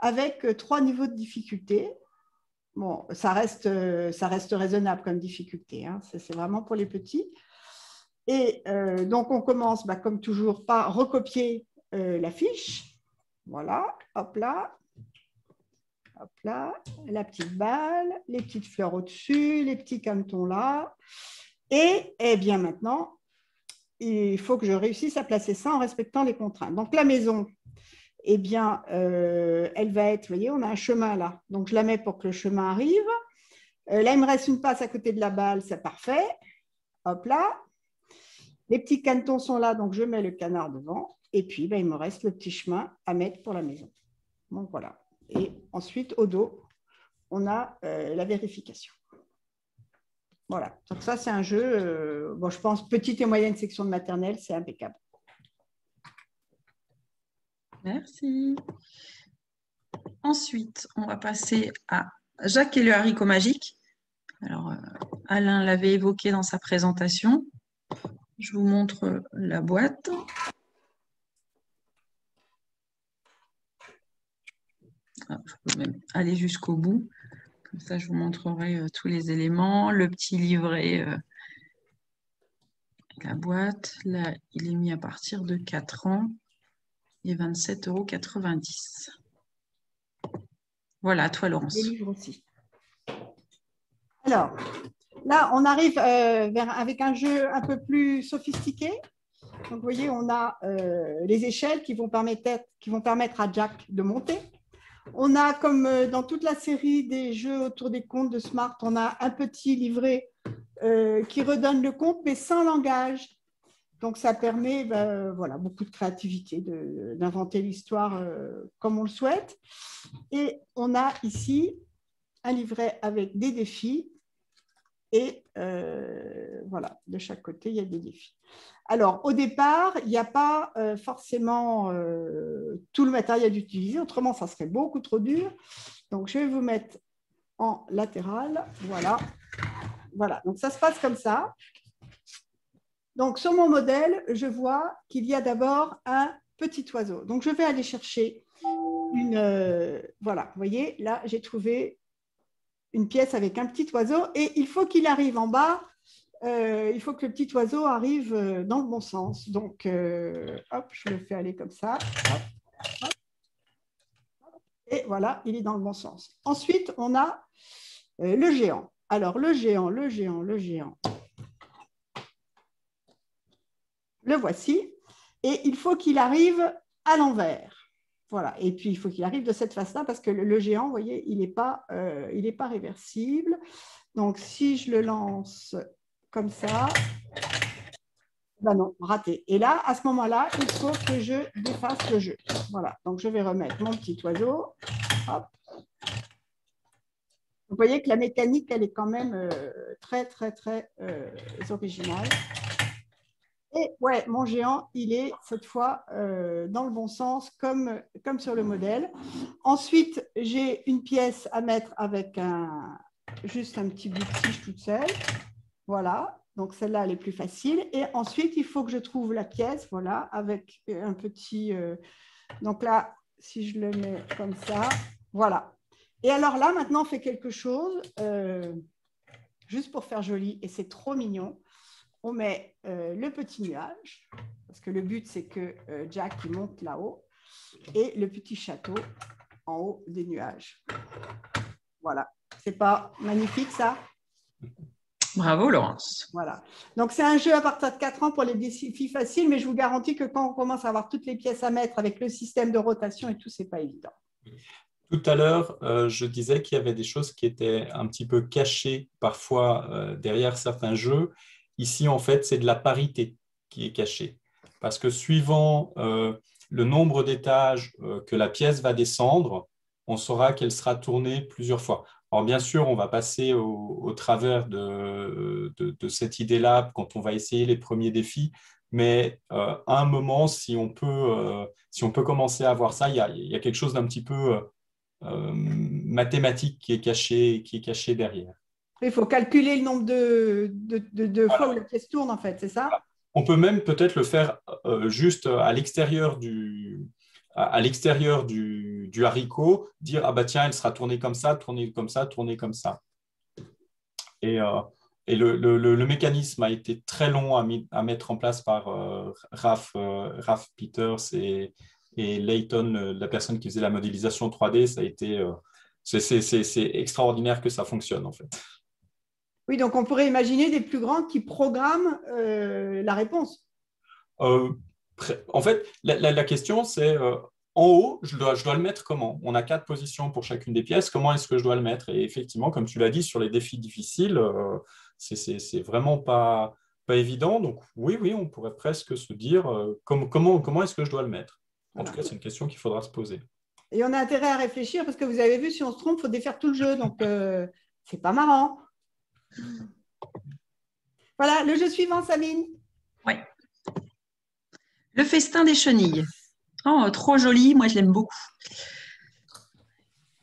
avec 3 niveaux de difficulté. Bon, ça reste raisonnable comme difficulté, hein. C'est vraiment pour les petits. Et donc, on commence, comme toujours, par recopier la fiche. Voilà, hop là, la petite balle, les petites fleurs au-dessus, les petits canetons là. Et bien maintenant, il faut que je réussisse à placer ça en respectant les contraintes. Donc, la maison, eh bien, elle va être, vous voyez, on a un chemin là. Donc, je la mets pour que le chemin arrive. Là, il me reste une passe à côté de la balle, c'est parfait. Hop là. Les petits canetons sont là, donc je mets le canard devant. Et puis, il me reste le petit chemin à mettre pour la maison. Donc, voilà. Et ensuite, au dos, on a la vérification. Voilà. Donc, ça, c'est un jeu, bon, je pense, petite et moyenne section de maternelle, c'est impeccable. Merci. Ensuite, on va passer à Jacques et le haricot magique. Alors, Alain l'avait évoqué dans sa présentation. Je vous montre la boîte. Je peux même aller jusqu'au bout. Comme ça, je vous montrerai tous les éléments. Le petit livret, la boîte. Là, il est mis à partir de 4 ans. Et 27,90 €. Voilà, à toi, Laurence. Les livres aussi. Alors, là, on arrive avec un jeu un peu plus sophistiqué. Donc, vous voyez, on a les échelles qui vont permettre à Jack de monter. On a, comme dans toute la série des jeux autour des contes de Smart, on a un petit livret qui redonne le conte, mais sans langage. Donc, ça permet voilà, beaucoup de créativité, d'inventer l'histoire comme on le souhaite. Et on a ici un livret avec des défis. Et voilà, de chaque côté, il y a des défis. Alors, au départ, il n'y a pas forcément tout le matériel utilisé, autrement, ça serait beaucoup trop dur. Donc, je vais vous mettre en latéral. Voilà. Voilà, donc ça se passe comme ça. Donc, sur mon modèle, je vois qu'il y a d'abord un petit oiseau. Donc, je vais aller chercher une… voilà, vous voyez, là, j'ai trouvé une pièce avec un petit oiseau et il faut qu'il arrive en bas il faut que le petit oiseau arrive dans le bon sens. Donc, hop, je le fais aller comme ça. Hop, hop. Et voilà, il est dans le bon sens. Ensuite, on a le géant. Alors, le géant. Le voici. Et il faut qu'il arrive à l'envers. Voilà. Et puis, il faut qu'il arrive de cette face-là parce que le géant, vous voyez, il n'est pas réversible. Donc, si je le lance comme ça, ben non, raté. Et là, à ce moment-là, il faut que je défasse le jeu. Voilà. Donc, je vais remettre mon petit oiseau. Hop. Vous voyez que la mécanique, elle est quand même très, très, très originale. Et ouais, mon géant, il est cette fois dans le bon sens, comme sur le modèle. Ensuite, j'ai une pièce à mettre avec juste un petit bout de tige toute seule. Voilà, donc celle-là, elle est plus facile. Et ensuite, il faut que je trouve la pièce, voilà, avec un petit... donc là, si je le mets comme ça, voilà. Et alors là, maintenant, on fait quelque chose, juste pour faire joli, et c'est trop mignon. On met le petit nuage, parce que le but, c'est que Jack il monte là-haut, et le petit château en haut des nuages. Voilà. C'est pas magnifique, ça? Bravo, Laurence. Voilà. Donc, c'est un jeu à partir de 4 ans pour les défis faciles, mais je vous garantis que quand on commence à avoir toutes les pièces à mettre avec le système de rotation et tout, c'est pas évident. Tout à l'heure, je disais qu'il y avait des choses qui étaient un petit peu cachées parfois derrière certains jeux. Ici, en fait, c'est de la parité qui est cachée. Parce que suivant le nombre d'étages que la pièce va descendre, on saura qu'elle sera tournée plusieurs fois. Alors, bien sûr, on va passer au travers de cette idée-là quand on va essayer les premiers défis. Mais à un moment, si on peut commencer à voir ça, il y a quelque chose d'un petit peu mathématique qui est caché derrière. Il faut calculer le nombre de Voilà. fois où la pièce tourne, en fait, c'est ça? On peut même peut-être le faire juste à l'extérieur du haricot, dire ah bah tiens, elle sera tournée comme ça, tournée comme ça, tournée comme ça. Et le mécanisme a été très long à mettre en place par Raph Peters et Layton, la personne qui faisait la modélisation 3D. Ça a été, c'est extraordinaire que ça fonctionne en fait. Oui, donc on pourrait imaginer des plus grands qui programment la réponse. En fait, la question c'est en haut, je dois le mettre comment? On a 4 positions pour chacune des pièces. Comment est-ce que je dois le mettre? Et effectivement, comme tu l'as dit, sur les défis difficiles, c'est vraiment pas évident. Donc oui, on pourrait presque se dire comment est-ce que je dois le mettre? En tout cas, c'est une question qu'il faudra se poser. Et on a intérêt à réfléchir parce que vous avez vu, si on se trompe, il faut défaire tout le jeu. Donc, c'est pas marrant. Voilà, le jeu suivant, Sabine. Oui. Le festin des chenilles. Oh, trop joli, moi je l'aime beaucoup.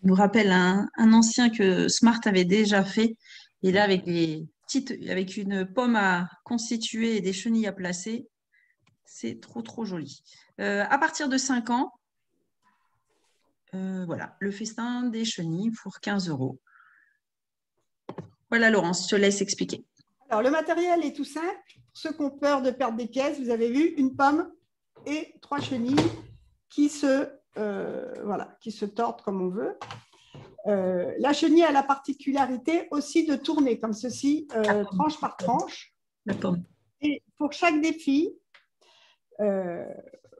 Il nous rappelle un ancien que Smart avait déjà fait. Et là, avec une pomme à constituer et des chenilles à placer, c'est trop joli. À partir de 5 ans, voilà, le festin des chenilles pour 15 €. Voilà, Laurence, je te laisse expliquer. Alors, le matériel est tout simple. Pour ceux qui ont peur de perdre des pièces, vous avez vu une pomme et 3 chenilles qui se tordent comme on veut. La chenille a la particularité aussi de tourner comme ceci, tranche par tranche. La pomme. Et pour chaque défi,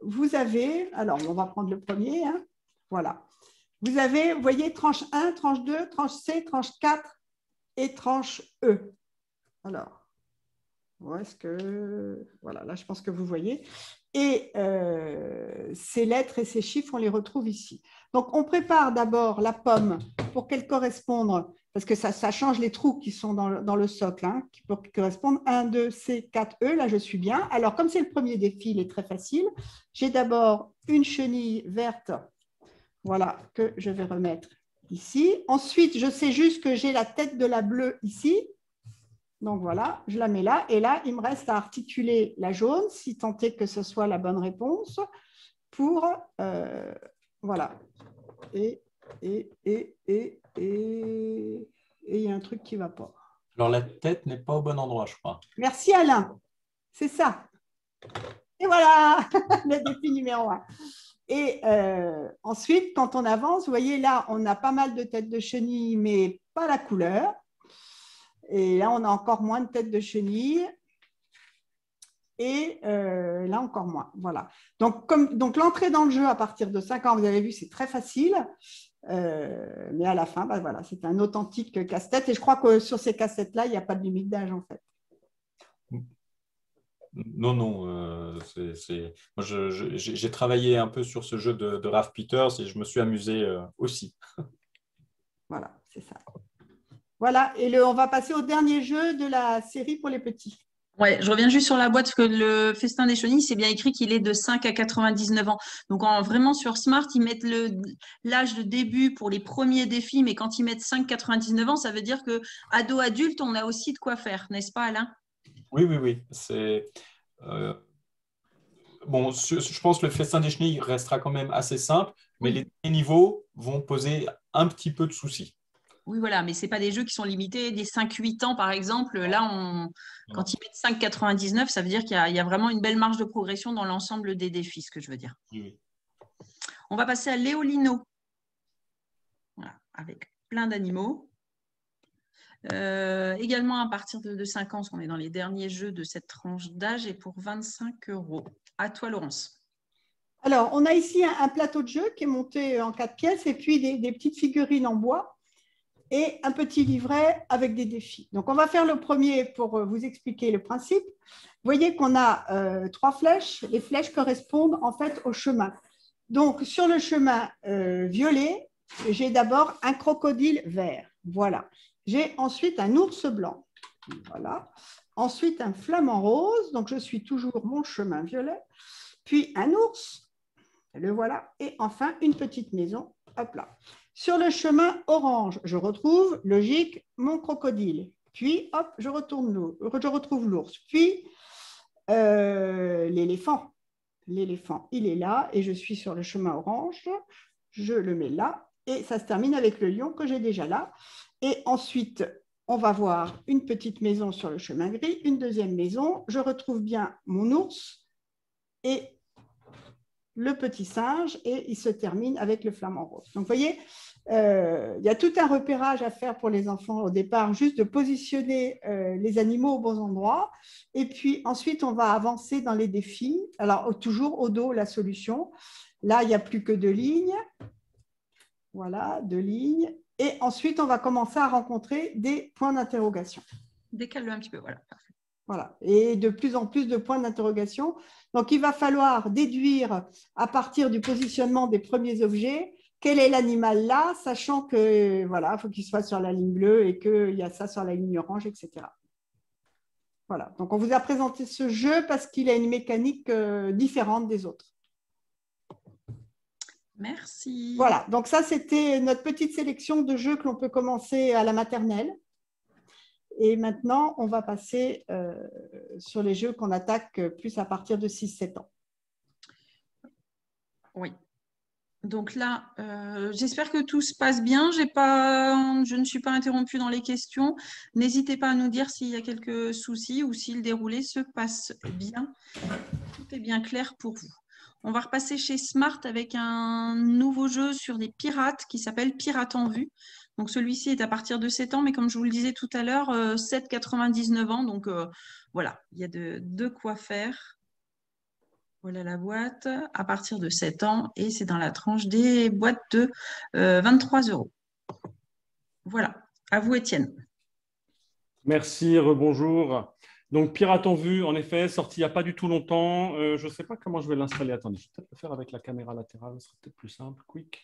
vous avez, alors on va prendre le premier, hein, voilà. Vous avez, vous voyez, tranche 1, tranche 2, tranche C, tranche 4 et tranche E. Alors, où est-ce que... Voilà, là, je pense que vous voyez. Et ces lettres et ces chiffres, on les retrouve ici. Donc, on prépare d'abord la pomme pour qu'elle corresponde, parce que ça change les trous qui sont dans le socle, hein, pour qu'ils correspondent 1, 2, C, 4, E. Là, je suis bien. Alors, comme c'est le premier défi, il est très facile. J'ai d'abord une chenille verte, voilà, que je vais remettre ici. Ensuite, je sais juste que j'ai la tête de la bleue ici. Donc voilà, je la mets là. Et là, il me reste à articuler la jaune, si tant est que ce soit la bonne réponse, pour... voilà. Et il y a un truc qui ne va pas. Alors, la tête n'est pas au bon endroit, je crois. Merci Alain. C'est ça. Et voilà, le défi numéro 1. Et ensuite, quand on avance, vous voyez là, on a pas mal de têtes de chenilles, mais pas la couleur. Et là, on a encore moins de têtes de chenilles. Et là, encore moins. Voilà. Donc, l'entrée dans le jeu à partir de 5 ans, vous avez vu, c'est très facile. Mais à la fin, bah, voilà, c'est un authentique casse-tête. Et je crois que sur ces casse-têtes-là, il n'y a pas de limite d'âge, en fait. Non, non. Moi, j'ai travaillé un peu sur ce jeu de Ralph Peters et je me suis amusé aussi. Voilà, c'est ça. Voilà, et on va passer au dernier jeu de la série pour les petits. Ouais, je reviens juste sur la boîte parce que le festin des chenilles, c'est bien écrit qu'il est de 5 à 99 ans. Donc, vraiment sur Smart, ils mettent l'âge de début pour les premiers défis, mais quand ils mettent 5,99 ans, ça veut dire que ado-adulte, on a aussi de quoi faire, n'est-ce pas, Alain? Oui, oui, oui. Bon, je pense que le festin des chenilles restera quand même assez simple, mais les derniers niveaux vont poser un petit peu de soucis. Oui, voilà, mais ce n'est pas des jeux qui sont limités. Des 5-8 ans, par exemple, là, quand ils mettent 5,99, ça veut dire qu'il y a vraiment une belle marge de progression dans l'ensemble des défis, ce que je veux dire. Oui. On va passer à Léolino, voilà, avec plein d'animaux. Également à partir de 5 ans, parce qu'on est dans les derniers jeux de cette tranche d'âge, et pour 25 €. À toi, Laurence. Alors, on a ici un plateau de jeu qui est monté en 4 pièces et puis des petites figurines en bois et un petit livret avec des défis. Donc, on va faire le premier pour vous expliquer le principe. Vous voyez qu'on a 3 flèches. Les flèches correspondent en fait au chemin. Donc, sur le chemin violet, j'ai d'abord un crocodile vert. Voilà. J'ai ensuite un ours blanc. Voilà. Ensuite, un flamant rose. Donc, je suis toujours mon chemin violet. Puis, un ours. Le voilà. Et enfin, une petite maison. Hop là. Sur le chemin orange, je retrouve, logique, mon crocodile. Puis, hop, je retrouve l'ours. Puis, l'éléphant. L'éléphant, il est là et je suis sur le chemin orange. Je le mets là et ça se termine avec le lion que j'ai déjà là. Et ensuite, on va voir une petite maison sur le chemin gris, une deuxième maison. Je retrouve bien mon ours et le petit singe et il se termine avec le flamant rose. Donc, vous voyez, il y a tout un repérage à faire pour les enfants au départ, juste de positionner les animaux aux bons endroits. Et puis ensuite, on va avancer dans les défis. Alors, toujours au dos, la solution. Là, il n'y a plus que 2 lignes. Voilà, 2 lignes. Et ensuite, on va commencer à rencontrer des points d'interrogation. Décale-le un petit peu, voilà. Parfait. Voilà, et de plus en plus de points d'interrogation. Donc, il va falloir déduire à partir du positionnement des premiers objets quel est l'animal là, sachant que voilà, il faut qu'il soit sur la ligne bleue et qu'il y a ça sur la ligne orange, etc. Voilà, donc on vous a présenté ce jeu parce qu'il a une mécanique différente des autres. Merci. Voilà, donc ça, c'était notre petite sélection de jeux que l'on peut commencer à la maternelle. Et maintenant, on va passer sur les jeux qu'on attaque plus à partir de 6-7 ans. Oui. Donc là, j'espère que tout se passe bien. Je ne suis pas interrompue dans les questions. N'hésitez pas à nous dire s'il y a quelques soucis ou si le déroulé se passe bien. Tout est bien clair pour vous. On va repasser chez Smart avec un nouveau jeu sur des pirates qui s'appelle Pirates en vue. Donc celui-ci est à partir de 7 ans, mais comme je vous le disais tout à l'heure, 7,99 ans. Donc voilà, il y a de quoi faire. Voilà la boîte à partir de 7 ans et c'est dans la tranche des boîtes de 23 €. Voilà, à vous Étienne. Merci, rebonjour. Donc, Pirate en vue, en effet, sorti il n'y a pas du tout longtemps. Je ne sais pas comment je vais l'installer. Attendez, je vais peut-être le faire avec la caméra latérale, ce sera peut-être plus simple. Quick.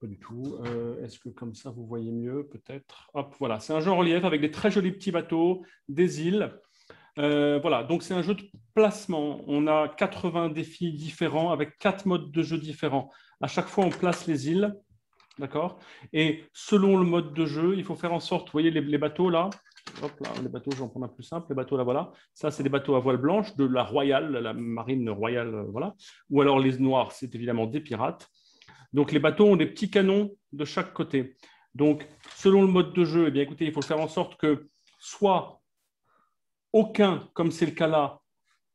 Pas du tout. Est-ce que comme ça, vous voyez mieux peut-être? Hop, voilà. C'est un jeu en relief avec des très jolis petits bateaux, des îles. Voilà, donc c'est un jeu de placement. On a 80 défis différents avec 4 modes de jeu différents. À chaque fois, on place les îles. D'accord? Et selon le mode de jeu, il faut faire en sorte, vous voyez les bateaux là, hop là, les bateaux, j'en prends un plus simple, les bateaux là, voilà. Ça, c'est des bateaux à voile blanche de la Royale, la marine royale, voilà. Ou alors les noirs, c'est évidemment des pirates. Donc les bateaux ont des petits canons de chaque côté. Donc, selon le mode de jeu, eh bien, écoutez, il faut faire en sorte que soit aucun, comme c'est le cas là,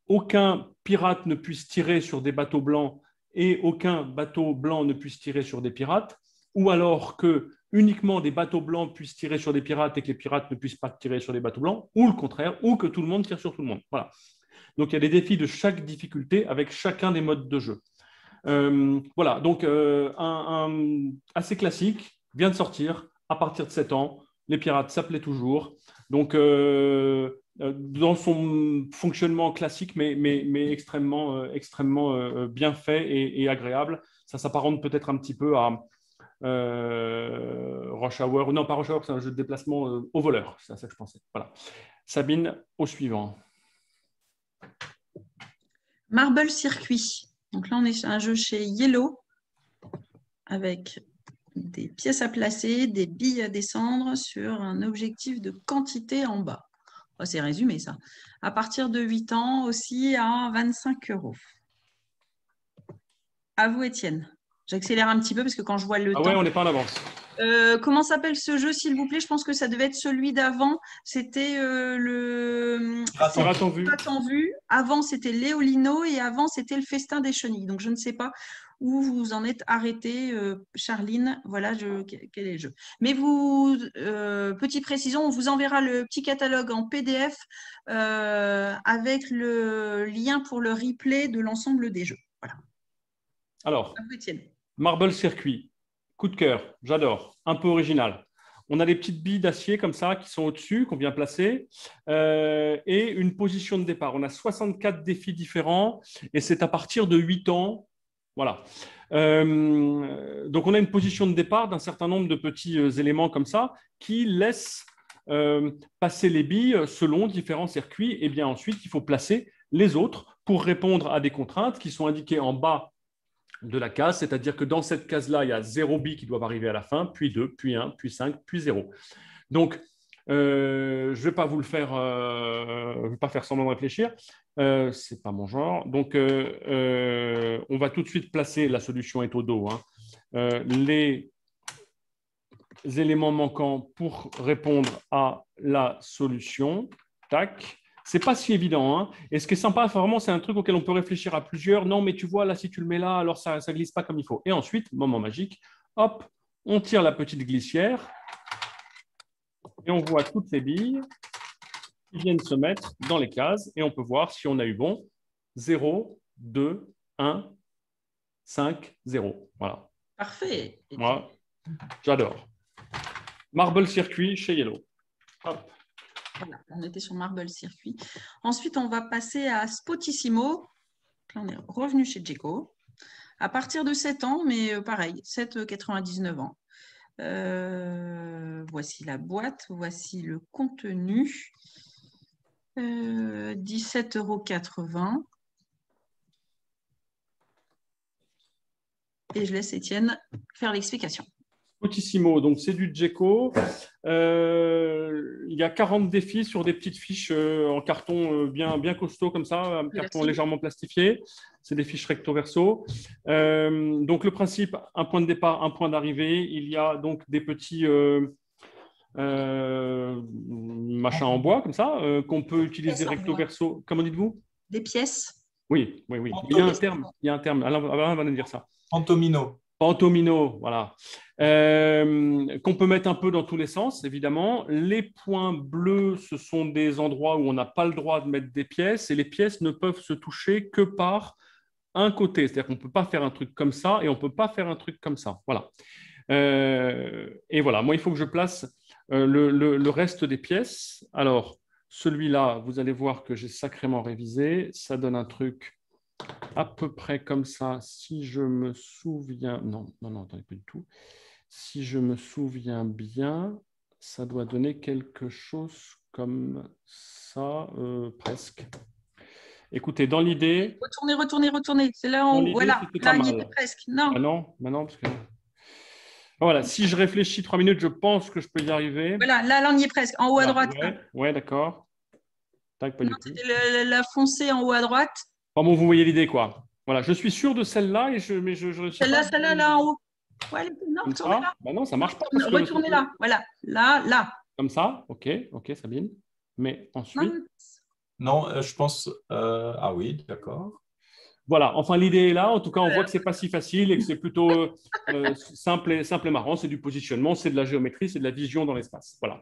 aucun pirate ne puisse tirer sur des bateaux blancs et aucun bateau blanc ne puisse tirer sur des pirates, ou alors que uniquement des bateaux blancs puissent tirer sur des pirates et que les pirates ne puissent pas tirer sur les bateaux blancs, ou le contraire, ou que tout le monde tire sur tout le monde. Voilà. Donc, il y a des défis de chaque difficulté avec chacun des modes de jeu. Voilà, donc assez classique, vient de sortir, à partir de 7 ans. Les pirates s'appelaient toujours. Donc, dans son fonctionnement classique, mais extrêmement bien fait et agréable. Ça s'apparente peut-être un petit peu à Rush Hour. Non, pas Rush Hour, c'est un jeu de déplacement au voleur. C'est à ça que je pensais. Voilà. Sabine, au suivant. Marble Circuit. Donc là, on est sur un jeu chez Yellow avec des pièces à placer, des billes à descendre sur un objectif de quantité en bas. Oh, c'est résumé, ça. À partir de 8 ans, aussi à 25 €. À vous, Étienne. J'accélère un petit peu parce que quand je vois le temps… Ah ouais, on n'est pas en avance. Comment s'appelle ce jeu, s'il vous plaît? Je pense que ça devait être celui d'avant. C'était le Pirate en vue. Pirate en vue. Avant, c'était Léolino et avant, c'était le Festin des Chenilles. Donc, je ne sais pas où vous en êtes arrêté, Charline. Voilà quel est le jeu. Mais vous, petite précision, on vous enverra le petit catalogue en PDF avec le lien pour le replay de l'ensemble des jeux. Voilà. Alors, À vous, Étienne. Marble Circuit, coup de cœur, j'adore, un peu original. On a des petites billes d'acier comme ça qui sont au-dessus, qu'on vient placer, et une position de départ. On a 64 défis différents et c'est à partir de 8 ans. Voilà. Donc, on a une position de départ d'un certain nombre de petits éléments comme ça qui laissent passer les billes selon différents circuits. Et bien ensuite, il faut placer les autres pour répondre à des contraintes qui sont indiquées en bas de la case, c'est-à-dire que dans cette case-là, il y a 0 billes qui doivent arriver à la fin, puis 2, puis 1, puis 5, puis 0. Donc, je ne vais pas vous le faire, je vais pas faire semblant de réfléchir, c'est pas mon genre. Donc, on va tout de suite placer, la solution est au dos, hein, les éléments manquants pour répondre à la solution. Tac. C'est pas si évident. Hein. Et ce qui est sympa, vraiment, c'est un truc auquel on peut réfléchir à plusieurs. Non, mais tu vois, là, si tu le mets là, alors ça ne glisse pas comme il faut. Et ensuite, moment magique, hop, on tire la petite glissière et on voit toutes les billes qui viennent se mettre dans les cases et on peut voir si on a eu bon. 0, 2, 1, 5, 0. Voilà. Parfait. Moi, j'adore. Marble Circuit chez Yellow. Hop. Voilà, on était sur Marble Circuit. Ensuite, on va passer à Spotissimo. Là, on est revenu chez Djeco. À partir de 7 ans, mais pareil, 7,99 ans. Voici la boîte, voici le contenu. 17,80 €. Et je laisse Étienne faire l'explication. Spotissimo, donc c'est du Djeco. Il y a 40 défis sur des petites fiches en carton bien costaud comme ça, un carton légèrement plastifié. C'est des fiches recto verso. Donc le principe, un point de départ, un point d'arrivée. Il y a donc des petits machins en bois comme ça qu'on peut utiliser recto verso. Comment dites-vous? Des pièces. Oui. Il y a un terme. Alain va nous dire ça. Pantomino. Pantomino, voilà. Qu'on peut mettre un peu dans tous les sens, évidemment. Les points bleus, ce sont des endroits où on n'a pas le droit de mettre des pièces et les pièces ne peuvent se toucher que par un côté. C'est-à-dire qu'on ne peut pas faire un truc comme ça et on ne peut pas faire un truc comme ça. Voilà. Et voilà, moi, il faut que je place le reste des pièces. Alors, celui-là, vous allez voir que j'ai sacrément révisé. Ça donne un truc à peu près comme ça, si je me souviens… Non, attendez, pas du tout. Si je me souviens bien, ça doit donner quelque chose comme ça, presque. Écoutez, dans l'idée… Retournez. C'est là où… Voilà, là, il y était presque. Non. Ah non, parce que… Voilà, si je réfléchis 3 minutes, je pense que je peux y arriver. Voilà, là, on y est presque. En haut à droite. Ouais, d'accord. Tac, pas du tout. C'était la foncée en haut à droite. Bon, vous voyez l'idée, quoi. Voilà, je suis sûr de celle-là et celle-là, là en haut. Ouais, non, retournez là. Bah non, ça marche pas. Retournez là. Voilà, là. Comme ça, ok, Sabine. Mais ensuite… Non, je pense… ah oui, d'accord. Voilà, enfin l'idée est là. En tout cas, on voit que ce n'est pas si facile et que c'est plutôt simple et marrant. C'est du positionnement, c'est de la géométrie, c'est de la vision dans l'espace. Voilà.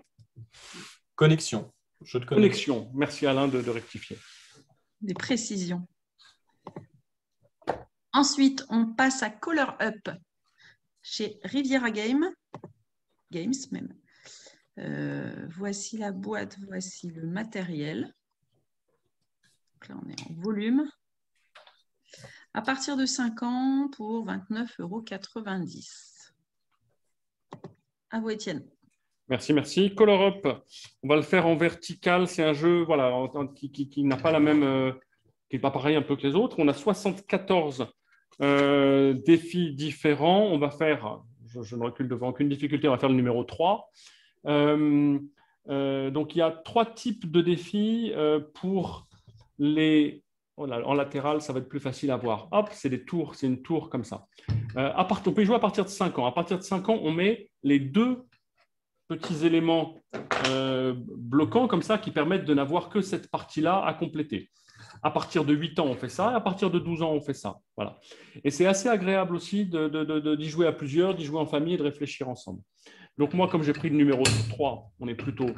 Connexion. Jeu de connexion. Connexion. Merci Alain de rectifier. Des précisions. Ensuite, on passe à Color Up chez Riviera Games même. Voici la boîte, voici le matériel. Donc là, on est en volume. À partir de 5 ans pour 29,90 €. À vous, Étienne. Merci. Color Up, on va le faire en vertical. C'est un jeu voilà, qui n'a pas la même, qui n'est pas pareil un peu que les autres. On a 74 défis différents. On va faire, je ne recule devant aucune difficulté, on va faire le numéro 3. Donc, il y a 3 types de défis pour les… En latéral, ça va être plus facile à voir. Hop, c'est des tours, c'est une tour comme ça. On peut y jouer à partir de 5 ans. À partir de 5 ans, on met les 2 petits éléments bloquants comme ça qui permettent de n'avoir que cette partie-là à compléter. À partir de 8 ans, on fait ça. À partir de 12 ans, on fait ça. Voilà. Et c'est assez agréable aussi d'y jouer à plusieurs, d'y jouer en famille et de réfléchir ensemble. Donc moi, comme j'ai pris le numéro 3, on est plutôt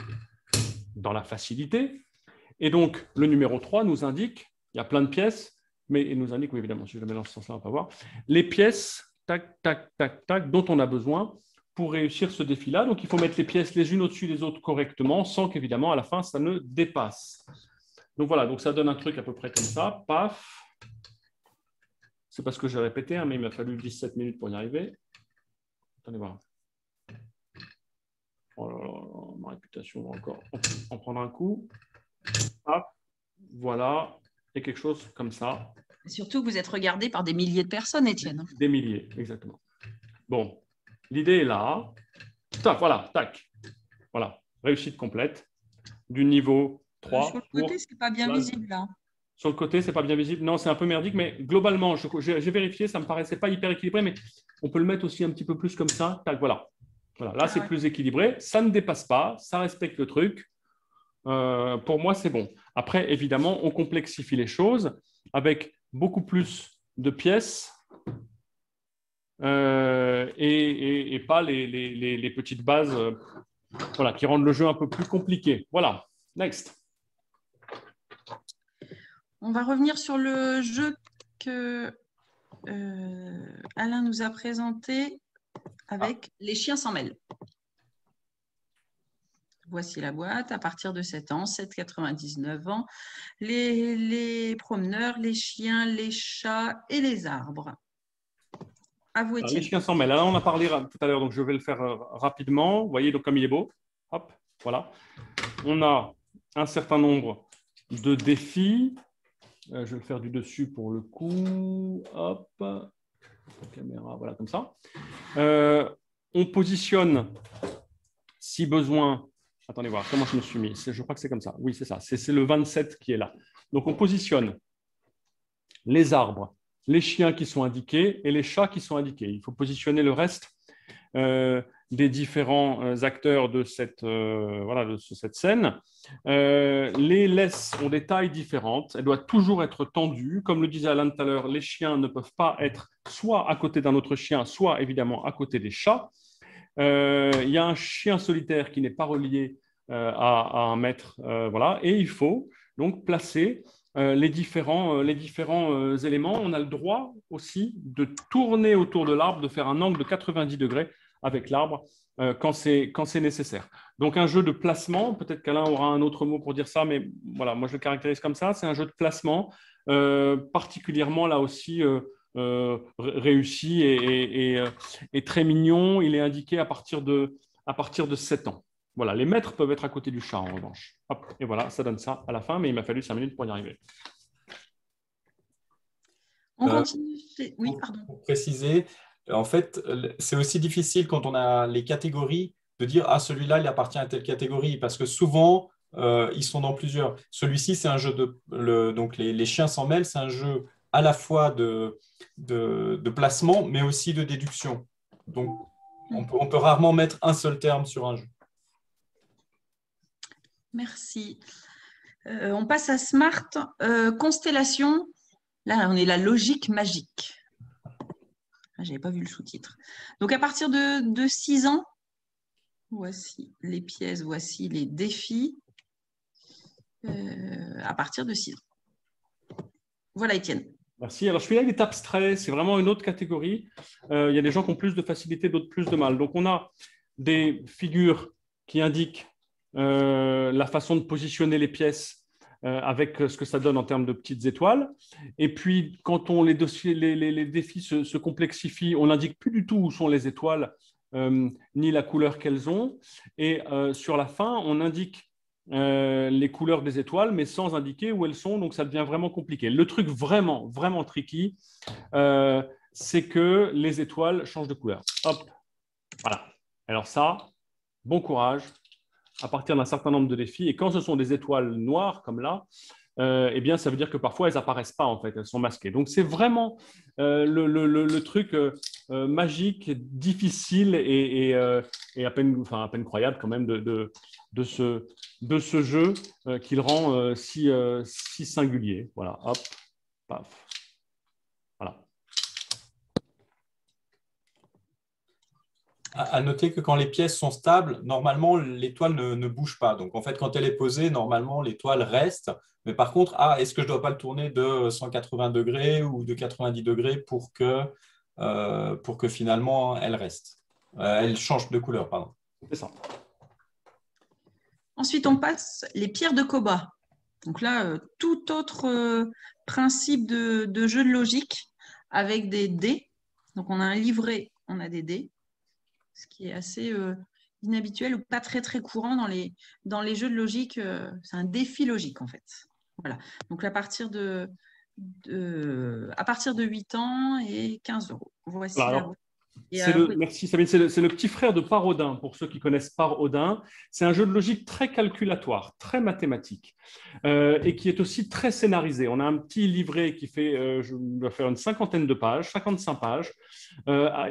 dans la facilité. Et donc, le numéro 3 nous indique… Il y a plein de pièces, mais il nous indique, oui, évidemment, si je le mets dans ce sens-là, on va pas voir, les pièces, tac, tac, tac, tac, dont on a besoin pour réussir ce défi-là. Donc, il faut mettre les pièces les unes au-dessus des autres correctement, sans qu'évidemment, à la fin, ça ne dépasse. Donc, voilà, donc ça donne un truc à peu près comme ça. Paf. C'est parce que j'ai répété, hein, mais il m'a fallu 17 minutes pour y arriver. Attendez voir. Oh là là, ma réputation va encore en prendre un coup. Hop. Voilà. Et quelque chose comme ça. Surtout que vous êtes regardé par des milliers de personnes, Étienne. Des milliers, exactement. Bon, l'idée est là. Tac, voilà, tac. Voilà, réussite complète du niveau 3. Sur le côté, ce n'est pas bien visible, là. Sur le côté, ce n'est pas bien visible. Non, c'est un peu merdique, mais globalement, j'ai vérifié, ça ne me paraissait pas hyper équilibré, mais on peut le mettre aussi un petit peu plus comme ça. Tac, voilà. Là, c'est plus équilibré. Ça ne dépasse pas, ça respecte le truc. Pour moi, c'est bon. Après, évidemment, on complexifie les choses avec beaucoup plus de pièces et pas les petites bases voilà, qui rendent le jeu un peu plus compliqué. Voilà, next. On va revenir sur le jeu que Alain nous a présenté avec les chiens s'en mêlent. Voici la boîte, à partir de 7 ans, 7,99 €. Les promeneurs, les chiens, les chats et les arbres. À vous, Étienne. Les chiens s'en mêlent. Alors, on a parlé tout à l'heure, donc je vais le faire rapidement. Vous voyez, donc, comme il est beau. Hop, voilà. On a un certain nombre de défis. Je vais le faire du dessus pour le coup. Hop, la caméra, voilà, comme ça. On positionne, si besoin… Attendez voir, comment je me suis mis. Je crois que c'est comme ça. Oui, c'est ça. C'est le 27 qui est là. Donc, on positionne les arbres, les chiens qui sont indiqués et les chats qui sont indiqués. Il faut positionner le reste des différents acteurs de cette scène. Les laisses ont des tailles différentes. Elles doivent toujours être tendues. Comme le disait Alain tout à l'heure, les chiens ne peuvent pas être soit à côté d'un autre chien, soit évidemment à côté des chats. Il y a un chien solitaire qui n'est pas relié à un maître, voilà, et il faut donc placer les différents éléments. On a le droit aussi de tourner autour de l'arbre, de faire un angle de 90 degrés avec l'arbre quand c'est nécessaire. Donc un jeu de placement, peut-être qu'Alain aura un autre mot pour dire ça, mais voilà, moi je le caractérise comme ça, c'est un jeu de placement, particulièrement là aussi réussi et très mignon. Il est indiqué à partir de 7 ans. Voilà, les maîtres peuvent être à côté du chat en revanche. Hop, et voilà, ça donne ça à la fin, mais il m'a fallu 5 minutes pour y arriver. On continue. Oui, pardon. Pour préciser, en fait, c'est aussi difficile quand on a les catégories de dire « Ah, celui-là, il appartient à telle catégorie » parce que souvent, ils sont dans plusieurs. Celui-ci, c'est un jeu donc les chiens s'en mêlent, c'est un jeu à la fois de placement, mais aussi de déduction. Donc, on peut rarement mettre un seul terme sur un jeu. Merci. On passe à Smart. Constellation. Là, on est la logique magique. Ah, je n'avais pas vu le sous-titre. Donc, à partir de 6 ans, voici les pièces, voici les défis. À partir de 6 ans. Voilà, Étienne. Merci. Alors, celui-là, il est abstrait. C'est vraiment une autre catégorie. Il y a des gens qui ont plus de facilité, d'autres plus de mal. Donc, on a des figures qui indiquent la façon de positionner les pièces avec ce que ça donne en termes de petites étoiles. Et puis, quand les défis se complexifient, on n'indique plus du tout où sont les étoiles, ni la couleur qu'elles ont. Et sur la fin, on indique les couleurs des étoiles, mais sans indiquer où elles sont, donc ça devient vraiment compliqué. Le truc vraiment, vraiment tricky, c'est que les étoiles changent de couleur. Hop, voilà. Alors ça, bon courage, à partir d'un certain nombre de défis. Et quand ce sont des étoiles noires, comme là, eh bien, ça veut dire que parfois, elles n'apparaissent pas, en fait, elles sont masquées. Donc, c'est vraiment le truc magique, difficile et à peine croyable quand même de ce jeu qu'il rend si singulier. Voilà, hop, paf. Voilà. À noter que quand les pièces sont stables, normalement, l'étoile ne bouge pas. Donc, en fait, quand elle est posée, normalement, l'étoile reste. Mais par contre, est-ce que je ne dois pas le tourner de 180 degrés ou de 90 degrés pour que finalement, elle reste. Elle change de couleur, pardon. C'est ça. Ensuite, on passe les pierres de Koba. Donc là, tout autre principe de jeu de logique avec des dés. Donc, on a un livret, on a des dés, ce qui est assez inhabituel ou pas très, très courant dans les jeux de logique. C'est un défi logique, en fait. Voilà. Donc, à partir de 8 ans et 15 €. Voici alors, oui. Merci Sabine, c'est le petit frère de Paraudin, pour ceux qui connaissent Paraudin. C'est un jeu de logique très calculatoire, très mathématique, et qui est aussi très scénarisé. On a un petit livret qui doit faire une 50aine de pages, 55 pages,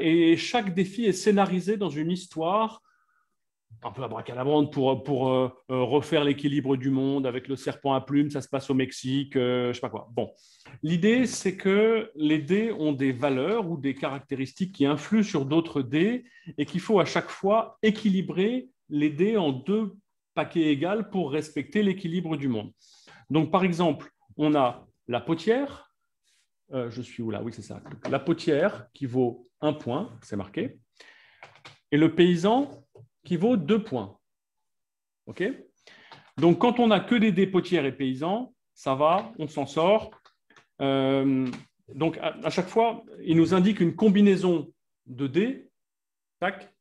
et chaque défi est scénarisé dans une histoire un peu abracadabrante pour refaire l'équilibre du monde avec le serpent à plumes, ça se passe au Mexique, je ne sais pas quoi. Bon, l'idée, c'est que les dés ont des valeurs ou des caractéristiques qui influent sur d'autres dés et qu'il faut à chaque fois équilibrer les dés en 2 paquets égaux pour respecter l'équilibre du monde. Donc, par exemple, on a la potière. Je suis où là? Oui, c'est ça. La potière qui vaut 1 point, c'est marqué. Et le paysan qui vaut 2 points. OK? Donc, quand on n'a que des dés potières et paysans, ça va, on s'en sort. Donc, à chaque fois, il nous indique une combinaison de dés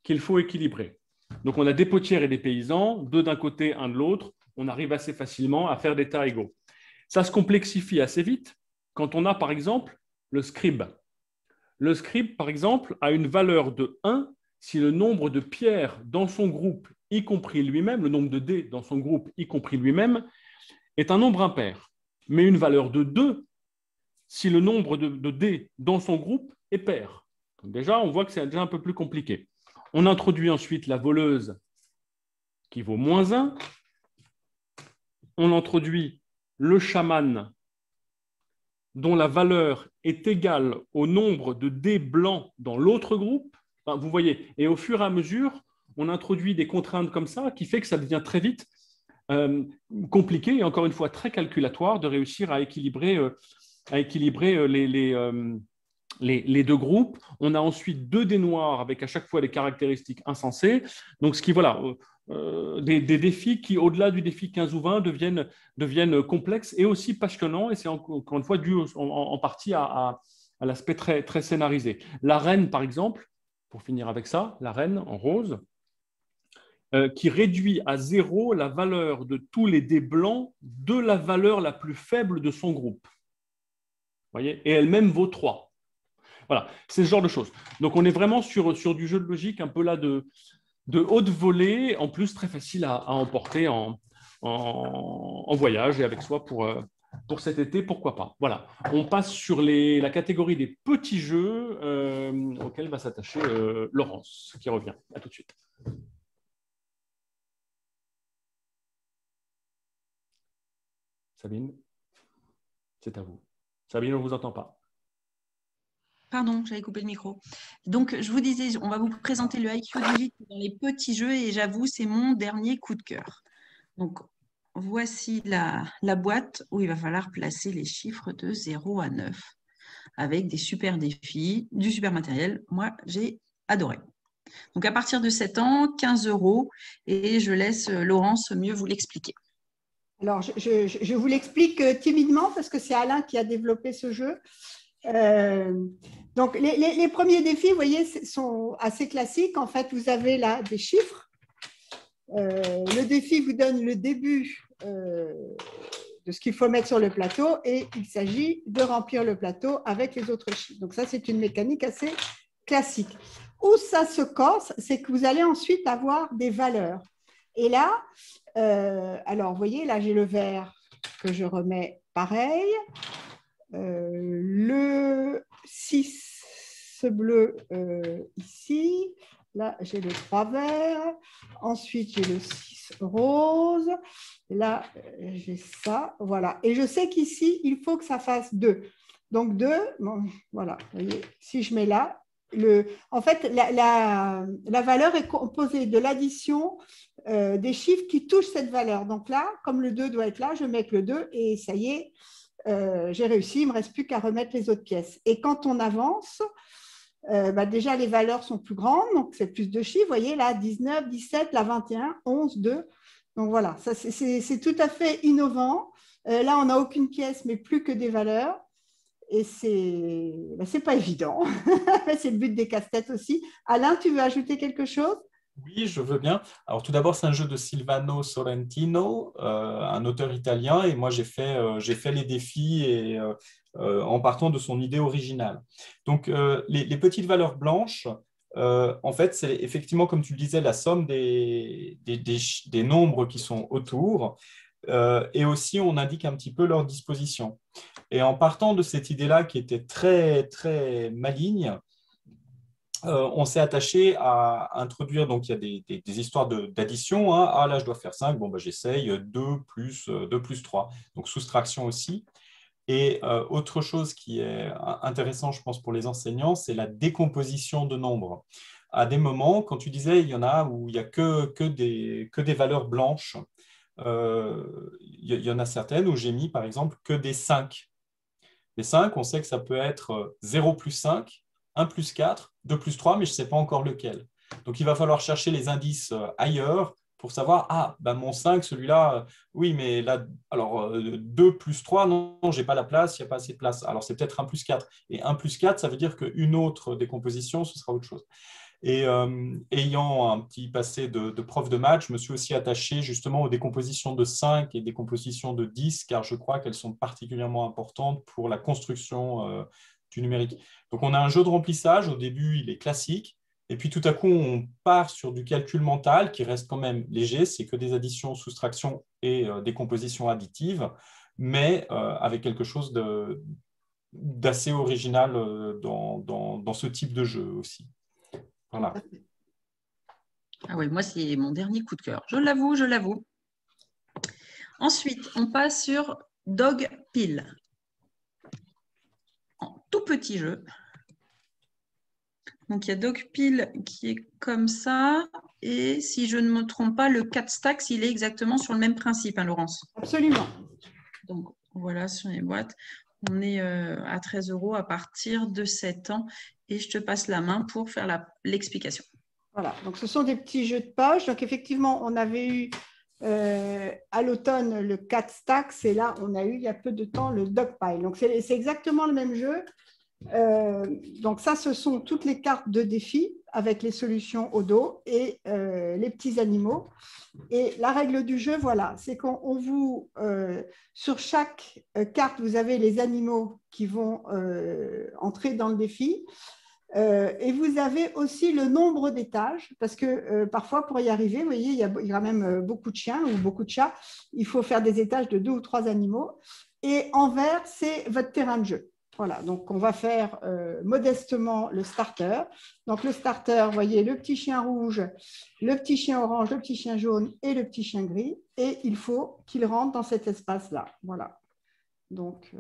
qu'il faut équilibrer. Donc, on a des potières et des paysans, 2 d'un côté, 1 de l'autre. On arrive assez facilement à faire des tas égaux. Ça se complexifie assez vite quand on a, par exemple, le scribe. Le scribe, par exemple, a une valeur de 1 si le nombre de pierres dans son groupe, y compris lui-même, le nombre de dés dans son groupe, y compris lui-même, est un nombre impair. Mais une valeur de 2 si le nombre de dés dans son groupe est pair. Donc déjà, on voit que c'est déjà un peu plus compliqué. On introduit ensuite la voleuse qui vaut -1. On introduit le chaman dont la valeur est égale au nombre de dés blancs dans l'autre groupe. Enfin, vous voyez, et au fur et à mesure, on introduit des contraintes comme ça qui fait que ça devient très vite compliqué et encore une fois très calculatoire de réussir à équilibrer les 2 groupes. On a ensuite 2 dés noirs avec à chaque fois des caractéristiques insensées. Donc, des défis qui, au-delà du défi 15 ou 20, deviennent complexes et aussi passionnants. Et c'est encore une fois dû en partie à l'aspect très, très scénarisé. La reine, par exemple, pour finir avec ça, la reine en rose, qui réduit à 0 la valeur de tous les dés blancs de la valeur la plus faible de son groupe. Vous voyez, et elle-même vaut 3. Voilà, c'est ce genre de choses. Donc, on est vraiment sur du jeu de logique un peu là de haute volée, en plus très facile à emporter en voyage et avec soi pour cet été, pourquoi pas. Voilà, on passe sur la catégorie des petits jeux auxquels va s'attacher Laurence, qui revient. À tout de suite. Sabine, c'est à vous. Sabine, on ne vous entend pas. Pardon, j'avais coupé le micro. Donc, je vous disais, on va vous présenter le IQ Digit dans les petits jeux et j'avoue, c'est mon dernier coup de cœur. Donc, voici la boîte où il va falloir placer les chiffres de 0 à 9 avec des super défis, du super matériel. Moi, j'ai adoré. Donc, à partir de 7 ans, 15 € et je laisse Laurence mieux vous l'expliquer. Alors, je vous l'explique timidement parce que c'est Alain qui a développé ce jeu. Donc, les premiers défis, vous voyez, sont assez classiques. En fait, vous avez là des chiffres. Le défi vous donne le début de ce qu'il faut mettre sur le plateau et il s'agit de remplir le plateau avec les autres chiffres. Donc, ça, c'est une mécanique assez classique. Où ça se corse, c'est que vous allez ensuite avoir des valeurs. Et là, alors, vous voyez, là, j'ai le vert que je remets pareil. Le 6 bleu ici. Là, j'ai le 3 vert. Ensuite, j'ai le 6 rose. Là, j'ai ça. Voilà. Et je sais qu'ici, il faut que ça fasse 2. Donc, 2, bon, voilà. Vous voyez, si je mets là, en fait, la valeur est composée de l'addition des chiffres qui touchent cette valeur. Donc là, comme le 2 doit être là, je mets que le 2 et ça y est, j'ai réussi. Il ne me reste plus qu'à remettre les autres pièces. Et quand on avance, déjà, les valeurs sont plus grandes, donc c'est plus de chiffres. Vous voyez, là, 19, 17, là, 21, 11, 2. Donc voilà, c'est tout à fait innovant. Là, on n'a aucune pièce, mais plus que des valeurs. Et c'est pas évident. C'est le but des casse-têtes aussi. Alain, tu veux ajouter quelque chose? Oui, je veux bien. Alors tout d'abord, c'est un jeu de Silvano Sorrentino, un auteur italien, et moi j'ai fait les défis et, en partant de son idée originale. Donc les petites valeurs blanches, en fait, c'est effectivement, comme tu le disais, la somme des nombres qui sont autour, et aussi on indique un petit peu leur disposition. Et en partant de cette idée-là qui était très, très maligne, on s'est attaché à introduire, donc il y a des histoires d'addition. Hein. Ah là, je dois faire 5, bon, j'essaye 2 plus 3. Donc soustraction aussi. Et autre chose qui est intéressant, je pense, pour les enseignants, c'est la décomposition de nombres. À des moments, quand tu disais, il y en a où il n'y a que des valeurs blanches, il y en a certaines où j'ai mis, par exemple, que des 5. Les 5, on sait que ça peut être 0 plus 5, 1 plus 4, 2 plus 3, mais je ne sais pas encore lequel. Donc, il va falloir chercher les indices ailleurs pour savoir, mon 5, celui-là, oui, mais là, alors 2 plus 3, non, je n'ai pas la place, il n'y a pas assez de place. Alors, c'est peut-être 1 plus 4. Et 1 plus 4, ça veut dire qu'une autre décomposition, ce sera autre chose. Et ayant un petit passé de prof de maths, je me suis aussi attaché justement aux décompositions de 5 et décompositions de 10, car je crois qu'elles sont particulièrement importantes pour la construction du numérique. Donc, on a un jeu de remplissage. Au début, il est classique. Et puis, tout à coup, on part sur du calcul mental qui reste quand même léger. C'est que des additions, soustractions et décompositions additives, mais avec quelque chose d'assez original dans ce type de jeu aussi. Voilà. Ah oui, moi, c'est mon dernier coup de cœur. Je l'avoue, je l'avoue. Ensuite, on passe sur Dog Pile. En tout petit jeu. Donc, il y a Dog Pile qui est comme ça. Et si je ne me trompe pas, le 4 stacks, il est exactement sur le même principe, hein, Laurence? Absolument. Donc, voilà, sur les boîtes. On est à 13 € à partir de 7 ans. Et je te passe la main pour faire l'explication. Voilà, donc ce sont des petits jeux de poche. Donc effectivement, on avait eu à l'automne le 4 stacks et là, on a eu il y a peu de temps le Dog Pile. Donc c'est exactement le même jeu. Donc ça, ce sont toutes les cartes de défi avec les solutions au dos et les petits animaux. Et la règle du jeu, voilà, c'est qu'on vous, sur chaque carte, vous avez les animaux qui vont entrer dans le défi. Et vous avez aussi le nombre d'étages, parce que parfois, pour y arriver, vous voyez, il y a quand même beaucoup de chiens ou beaucoup de chats. Il faut faire des étages de 2 ou 3 animaux. Et en vert, c'est votre terrain de jeu. Voilà, donc on va faire modestement le starter. Donc le starter, vous voyez, le petit chien rouge, le petit chien orange, le petit chien jaune et le petit chien gris. Et il faut qu'il rentre dans cet espace-là. Voilà. Donc,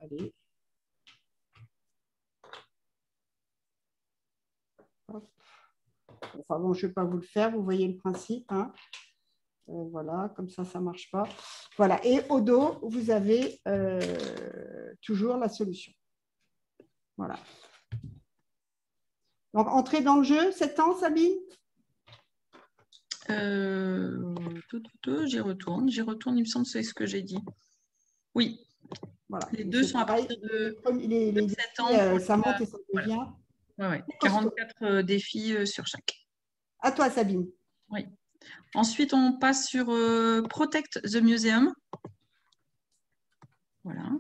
allez. Hop. Enfin bon, je ne vais pas vous le faire, vous voyez le principe. Hein. Voilà, comme ça ne marche pas. Voilà, et au dos, vous avez toujours la solution. Voilà. Donc, entrer dans le jeu, 7 ans, Sabine? J'y retourne, il me semble que c'est ce que j'ai dit. Oui. Voilà. Les deux sont pareil. à partir de, les 7 défis, ans. ça monte et ça devient. Voilà. Ouais. 44 défis sur chaque. À toi, Sabine. Oui. Ensuite, on passe sur Protect the Museum. Voilà.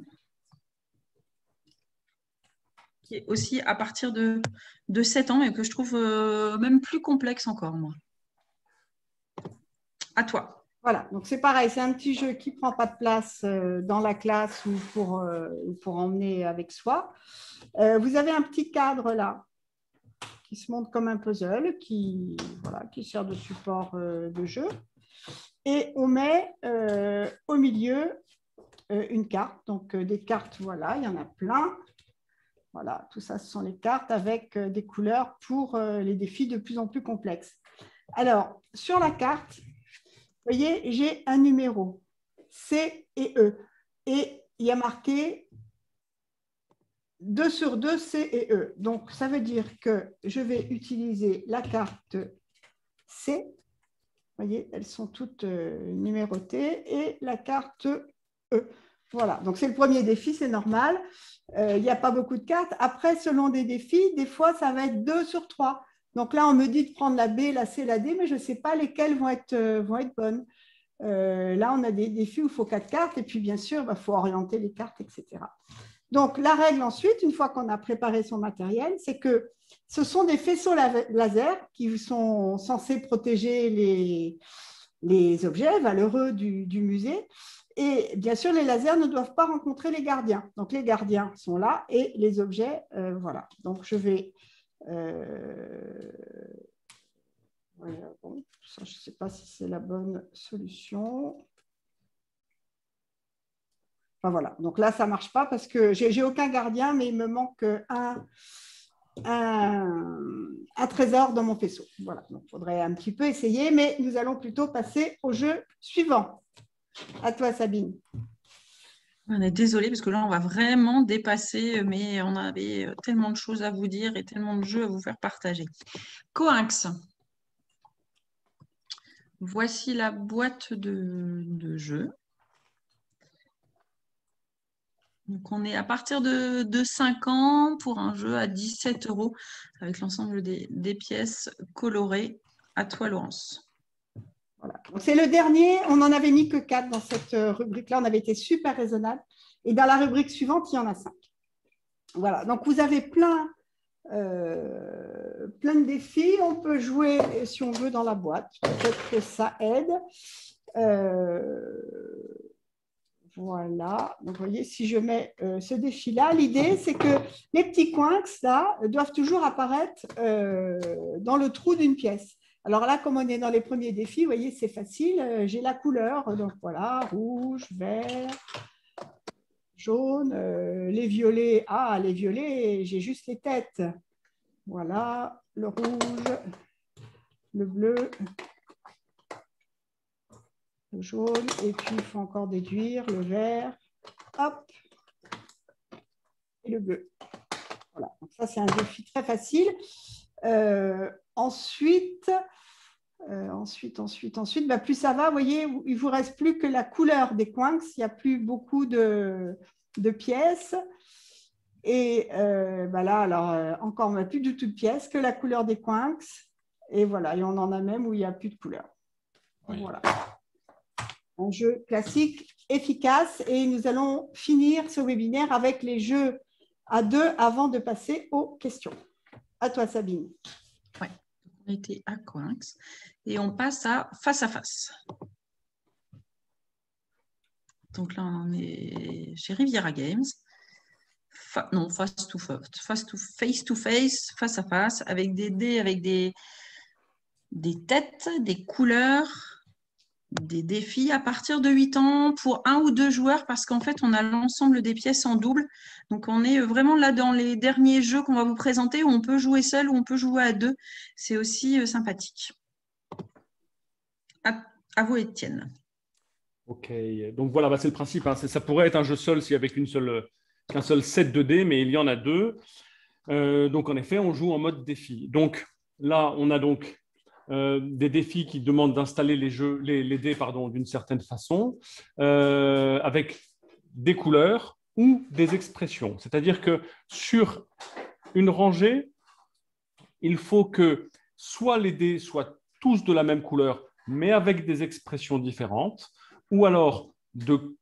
Qui est aussi à partir de 7 ans et que je trouve même plus complexe encore, moi. À toi. Voilà, donc c'est pareil, c'est un petit jeu qui ne prend pas de place dans la classe ou pour emmener avec soi. Vous avez un petit cadre là qui se montre comme un puzzle, qui sert de support de jeu. Et on met au milieu une carte, donc des cartes, voilà, il y en a plein. Voilà, tout ça, ce sont les cartes avec des couleurs pour les défis de plus en plus complexes. Alors, sur la carte, vous voyez, j'ai un numéro, C et E. Et il y a marqué 2 sur 2, C et E. Donc, ça veut dire que je vais utiliser la carte C. Vous voyez, elles sont toutes numérotées. Et la carte E. Voilà, donc c'est le premier défi, c'est normal. Il n'y a pas beaucoup de cartes. Après, selon des défis, des fois, ça va être 2 sur 3. Donc là, on me dit de prendre la B, la C, la D, mais je ne sais pas lesquelles vont être bonnes. Là, on a des défis où il faut 4 cartes. Et puis, bien sûr, il faut orienter les cartes, etc. Donc, la règle ensuite, une fois qu'on a préparé son matériel, c'est que ce sont des faisceaux laser qui sont censés protéger les objets valeureux du musée. Et bien sûr, les lasers ne doivent pas rencontrer les gardiens. Donc, les gardiens sont là et les objets, voilà. Donc, je vais... bon, ça, je ne sais pas si c'est la bonne solution. Enfin, voilà. Donc là, ça ne marche pas parce que je n'ai aucun gardien, mais il me manque un trésor dans mon faisceau. Voilà. Donc, il faudrait un petit peu essayer, mais nous allons plutôt passer au jeu suivant. À toi, Sabine. On est désolé parce que là, on va vraiment dépasser, mais on avait tellement de choses à vous dire et tellement de jeux à vous faire partager. Coinx. Voici la boîte de jeu. Donc, on est à partir de 5 ans pour un jeu à 17 € avec l'ensemble des pièces colorées. À toi, Laurence. Voilà. C'est le dernier. On n'en avait mis que 4 dans cette rubrique-là. On avait été super raisonnable. Et dans la rubrique suivante, il y en a 5. Voilà. Donc, vous avez plein de défis. On peut jouer, si on veut, dans la boîte. Peut-être que ça aide. Voilà. Donc, vous voyez, si je mets ce défi-là, l'idée, c'est que les petits coins, là, doivent toujours apparaître dans le trou d'une pièce. Alors là, comme on est dans les premiers défis, vous voyez, c'est facile. J'ai la couleur. Donc, voilà, rouge, vert, jaune, les violets. Ah, les violets, j'ai juste les têtes. Voilà, le rouge, le bleu, le jaune, et puis il faut encore déduire le vert, hop, et le bleu. Voilà, donc ça c'est un défi très facile. Ensuite, plus ça va, vous voyez, il ne vous reste plus que la couleur des coins, il n'y a plus beaucoup de pièces. Et là, alors, encore, on n'a plus du tout de pièces, que la couleur des coins. Et voilà, et on en a même où il n'y a plus de couleur. Oui. Voilà. Un jeu classique, efficace. Et nous allons finir ce webinaire avec les jeux à 2 avant de passer aux questions. À toi, Sabine. Oui, on était à Coinx et on passe à face à face. Donc là, on est chez Riviera Games. Non, face to face, face à face, avec des dés, avec des têtes, des couleurs, des défis à partir de 8 ans pour 1 ou 2 joueurs parce qu'en fait, on a l'ensemble des pièces en double. Donc, on est vraiment là dans les derniers jeux qu'on va vous présenter où on peut jouer seul ou on peut jouer à deux. C'est aussi sympathique. À vous, Étienne. Ok, donc voilà, bah, c'est le principe. Hein. Ça pourrait être un jeu seul s'il y avait qu'un seul set de dés, mais il y en a deux. Donc, en effet, on joue en mode défi. Donc, là, on a donc des défis qui demandent d'installer les dés d'une certaine façon, avec des couleurs ou des expressions. C'est-à-dire que sur une rangée, il faut que soit les dés soient tous de la même couleur, mais avec des expressions différentes, ou alors de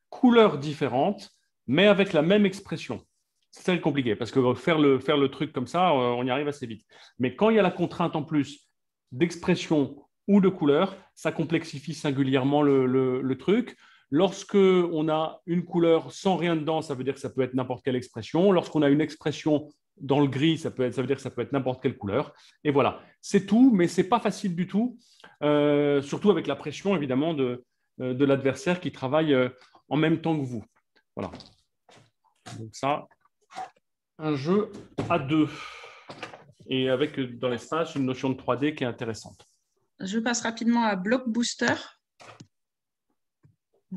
couleurs différentes, mais avec la même expression. C'est très compliqué, parce que faire le truc comme ça, on y arrive assez vite. Mais quand il y a la contrainte en plus d'expression ou de couleur, ça complexifie singulièrement le truc. Lorsque on a une couleur sans rien dedans, ça veut dire que ça peut être n'importe quelle expression. Lorsqu'on a une expression dans le gris, ça veut dire que ça peut être n'importe quelle couleur. Et voilà, c'est tout, mais ce n'est pas facile du tout, surtout avec la pression, évidemment, de l'adversaire qui travaille en même temps que vous. Voilà. Donc ça, un jeu à deux. Et avec dans l'espace une notion de 3D qui est intéressante. Je passe rapidement à Blockbuster.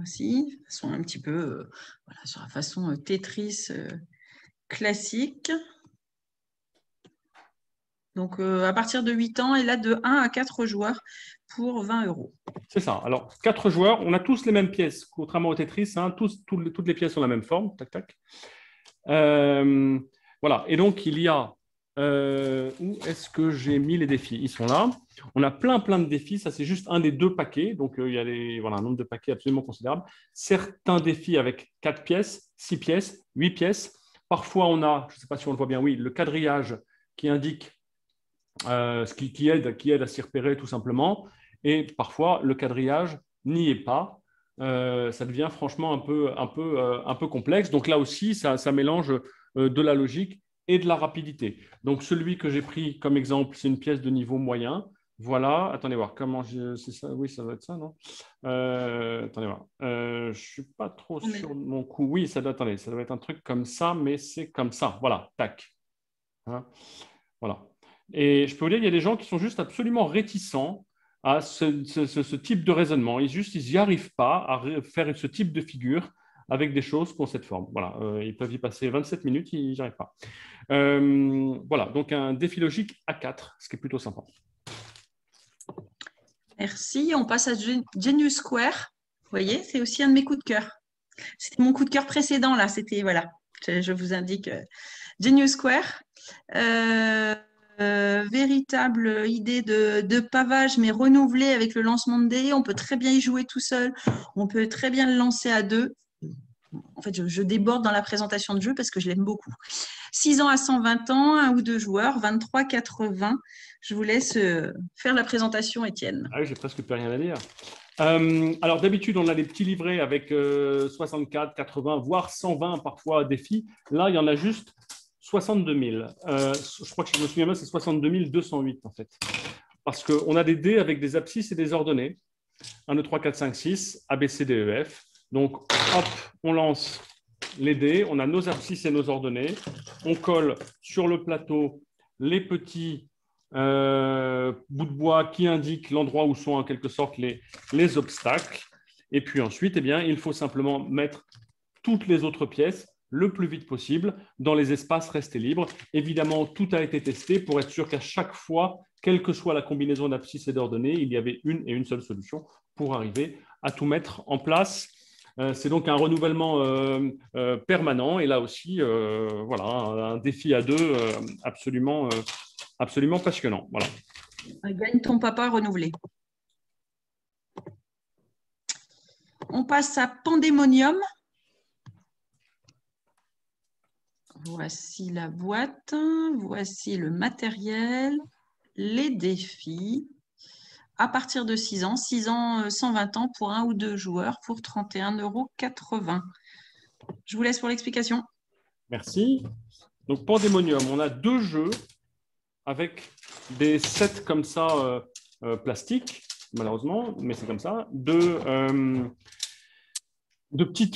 Aussi, façon un petit peu voilà, sur la façon Tetris classique. Donc, à partir de 8 ans, et là, de 1 à 4 joueurs pour 20 €. C'est ça. Alors, 4 joueurs, on a tous les mêmes pièces, contrairement au Tetris. Hein, toutes les pièces ont la même forme. Tac, tac. Voilà. Et donc, il y a... où est-ce que j'ai mis les défis? Ils sont là. On a plein de défis. Ça, c'est juste un des 2 paquets. Donc, il y a un nombre de paquets absolument considérable. Certains défis avec 4 pièces, 6 pièces, 8 pièces. Parfois, on a, je ne sais pas si on le voit bien, oui, le quadrillage qui indique ce qui aide à s'y repérer tout simplement. Et parfois, le quadrillage n'y est pas. Ça devient franchement un peu complexe. Donc là aussi, ça mélange de la logique et de la rapidité. Donc celui que j'ai pris comme exemple, c'est une pièce de niveau moyen. Voilà, attendez voir, c'est ça? Oui, ça doit être ça, non? Attendez voir, je ne suis pas trop sûr de mon coup. Oui, ça doit être un truc comme ça, mais c'est comme ça. Voilà, tac. Hein, voilà. Et je peux vous dire, il y a des gens qui sont juste absolument réticents à ce type de raisonnement. Ils n'y arrivent pas à faire ce type de figure avec des choses qui ont cette forme. Voilà, ils peuvent y passer 27 minutes, ils n'y arrivent pas. Voilà, donc un défi logique à 4, ce qui est plutôt sympa. Merci. On passe à Genius Square. Vous voyez, c'est aussi un de mes coups de cœur. C'était mon coup de cœur précédent, là. C'était, voilà, je vous indique Genius Square. Véritable idée de pavage, mais renouvelée avec le lancement de dés. On peut très bien y jouer tout seul. On peut très bien le lancer à deux. En fait, je déborde dans la présentation de jeu parce que je l'aime beaucoup. 6 ans à 120 ans, 1 ou 2 joueurs, 23,80. Je vous laisse faire la présentation, Étienne. Ah oui, j'ai presque plus rien à dire. Alors, d'habitude, on a des petits livrets avec 64, 80, voire 120 parfois défis. Là, il y en a juste 62 000. Je crois que je me souviens bien, c'est 62 208 en fait. Parce qu'on a des dés avec des abscisses et des ordonnées. 1, 2, 3, 4, 5, 6, A, B, C, D, E, F. Donc, hop, on lance les dés, on a nos abscisses et nos ordonnées. On colle sur le plateau les petits bouts de bois qui indiquent l'endroit où sont en quelque sorte les obstacles. Et puis ensuite, eh bien, il faut simplement mettre toutes les autres pièces le plus vite possible dans les espaces restés libres. Évidemment, tout a été testé pour être sûr qu'à chaque fois, quelle que soit la combinaison d'abscisses et d'ordonnées, il y avait une seule solution pour arriver à tout mettre en place. C'est donc un renouvellement permanent et là aussi, voilà, un défi à deux absolument passionnant. Voilà. Gagne ton papa renouvelé. On passe à Pandemonium. Voici la boîte, voici le matériel, les défis. à partir de 6 ans. 6 ans, 120 ans pour un ou deux joueurs pour 31,80 €. Je vous laisse pour l'explication. Merci. Donc, Pandémonium, on a 2 jeux avec des sets comme ça plastiques, malheureusement, mais c'est comme ça, de petits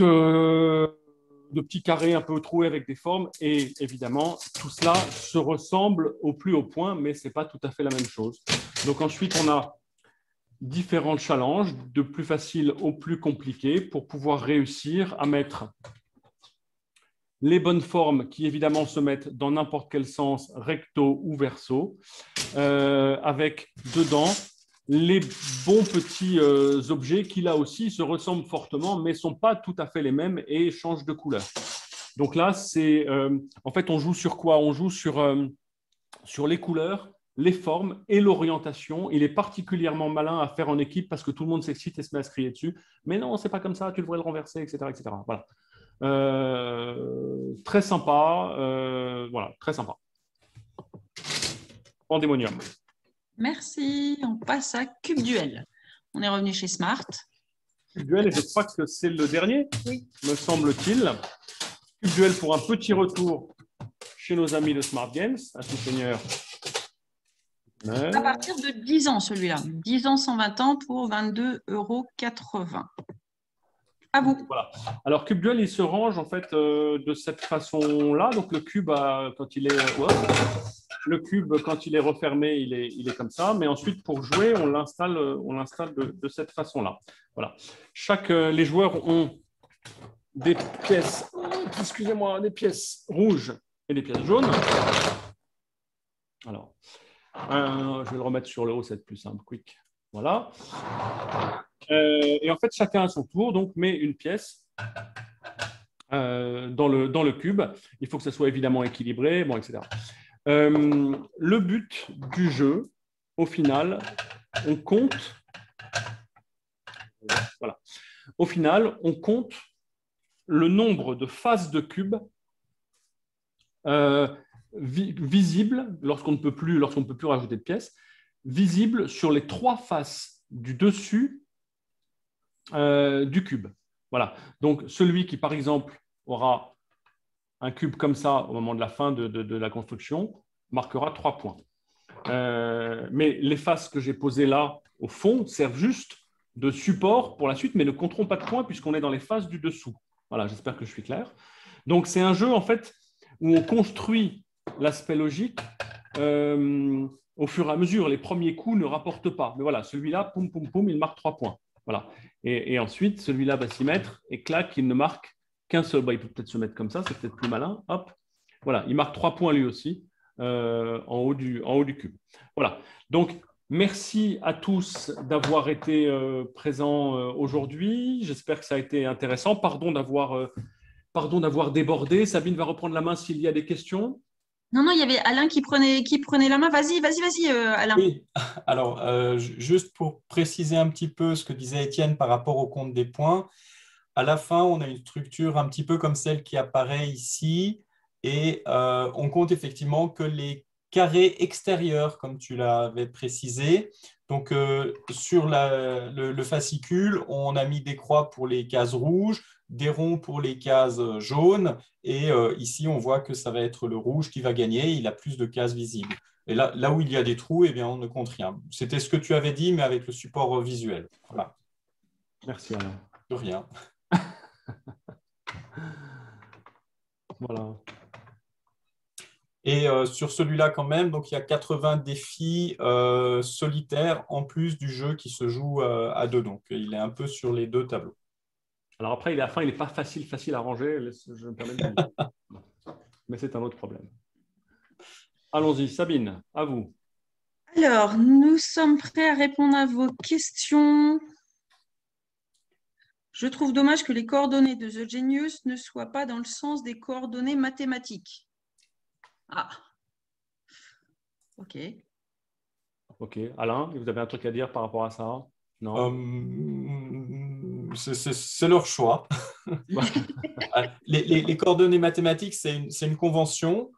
carrés un peu troués avec des formes. Et évidemment, tout cela se ressemble au plus haut point, mais ce n'est pas tout à fait la même chose. Donc ensuite, on a différents challenges, de plus facile au plus compliqué, pour pouvoir réussir à mettre les bonnes formes qui, évidemment, se mettent dans n'importe quel sens, recto ou verso, avec dedans les bons petits objets qui, là aussi, se ressemblent fortement, mais ne sont pas tout à fait les mêmes et changent de couleur. Donc là, en fait, on joue sur quoi? On joue sur les couleurs, les formes et l'orientation. Il est particulièrement malin à faire en équipe parce que tout le monde s'excite et se met à se crier dessus. Mais non, c'est pas comme ça, tu devrais le renverser, etc. etc. Voilà. Très sympa. Voilà, très sympa. Pandémonium. Merci. On passe à Cube Duel. On est revenu chez Smart. Cube Duel, et je crois que c'est le dernier, me semble-t-il. Cube Duel pour un petit retour chez nos amis de Smart Games, à tout seigneur. À partir de 10 ans, celui-là. 10 ans, 120 ans pour 22,80 €. À vous. Voilà. Alors, Cube Duel, il se range en fait de cette façon-là. Donc, le cube, quand il est refermé, il est comme ça. Mais ensuite, pour jouer, on l'installe de cette façon-là. Voilà. Les joueurs ont des pièces, excusez-moi, des pièces rouges et des pièces jaunes. Alors, je vais le remettre sur le haut, c'est plus simple, quick. Voilà. Et en fait, chacun à son tour donc, met une pièce dans le cube. Il faut que ça soit évidemment équilibré, bon, etc. Le but du jeu, au final, on compte. Voilà. Au final, on compte le nombre de faces de cube visibles lorsqu'on ne peut plus rajouter de pièces, visibles sur les 3 faces du dessus du cube. Voilà. Donc, celui qui, par exemple, aura un cube comme ça au moment de la fin de la construction marquera 3 points. Mais les faces que j'ai posées là, au fond, servent juste de support pour la suite, mais ne compteront pas de points puisqu'on est dans les faces du dessous. Voilà, j'espère que je suis clair. Donc, c'est un jeu, en fait, où on construit l'aspect logique au fur et à mesure. Les premiers coups ne rapportent pas. Mais voilà, celui-là, poum, poum, poum, il marque 3 points. Voilà. Et ensuite, celui-là va s'y mettre et clac, il ne marque qu'un seul. Il peut peut-être se mettre comme ça, c'est peut-être plus malin. Hop. Voilà, il marque 3 points lui aussi en haut du cube. Voilà. Donc, merci à tous d'avoir été présents aujourd'hui. J'espère que ça a été intéressant. Pardon d'avoir débordé. Sabine va reprendre la main s'il y a des questions. Non, il y avait Alain qui prenait la main. Vas-y, Alain. Oui, alors, juste pour préciser un petit peu ce que disait Étienne par rapport au compte des points, à la fin, on a une structure un petit peu comme celle qui apparaît ici et on compte effectivement que les carrés extérieurs, comme tu l'avais précisé. Donc, sur le fascicule, on a mis des croix pour les cases rouges, des ronds pour les cases jaunes. Et ici, on voit que ça va être le rouge qui va gagner. Il a plus de cases visibles. Et là où il y a des trous, eh bien, on ne compte rien. C'était ce que tu avais dit, mais avec le support visuel. Voilà. Merci, Alain. De rien. Voilà. Et sur celui-là, quand même, donc il y a 80 défis solitaires en plus du jeu qui se joue à 2. Donc, il est un peu sur les 2 tableaux. Alors après, à la fin, il n'est pas facile à ranger. Je me permets de le dire. Mais c'est un autre problème. Allons-y, Sabine, à vous. Alors, nous sommes prêts à répondre à vos questions. Je trouve dommage que les coordonnées de The Genius ne soient pas dans le sens des coordonnées mathématiques. Ah, ok. Ok, Alain, vous avez un truc à dire par rapport à ça? Non. C'est leur choix. Les coordonnées mathématiques, c'est une convention.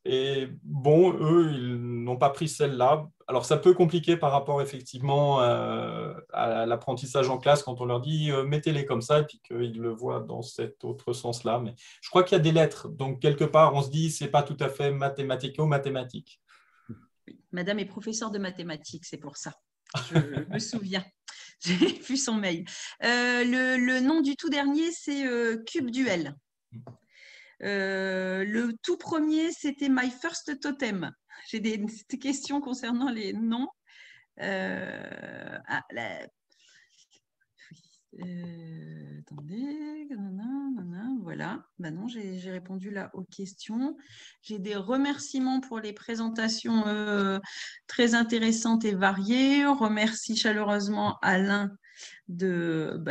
Et bon, eux, ils n'ont pas pris celle-là. Alors, ça peut compliquer par rapport effectivement à l'apprentissage en classe quand on leur dit mettez-les comme ça et puis qu'ils le voient dans cet autre sens-là. Mais je crois qu'il y a des lettres. Donc, quelque part, on se dit c'est pas tout à fait mathématico-mathématique. Madame est professeure de mathématiques, c'est pour ça. Je me souviens. J'ai vu son mail. Le nom du tout dernier, c'est Cube Duel. Le tout premier, c'était My First Totem. J'ai des questions concernant les noms. Attendez, voilà. Ben non, j'ai répondu là aux questions. J'ai des remerciements pour les présentations très intéressantes et variées. On remercie chaleureusement Alain de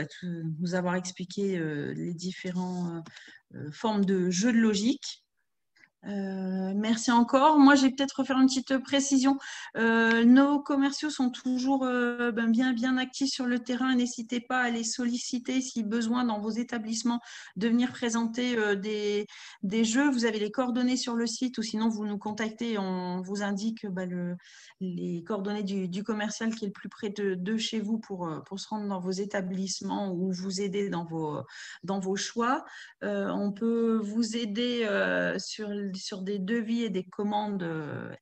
nous avoir expliqué les différentes formes de jeux de logique. Merci encore. Moi, je vais peut-être refaire une petite précision. Nos commerciaux sont toujours bien actifs sur le terrain. N'hésitez pas à les solliciter si besoin dans vos établissements de venir présenter des jeux. Vous avez les coordonnées sur le site ou sinon vous nous contactez. On vous indique les coordonnées du commercial qui est le plus près de chez vous pour se rendre dans vos établissements ou vous aider dans vos choix. On peut vous aider sur des devis et des commandes,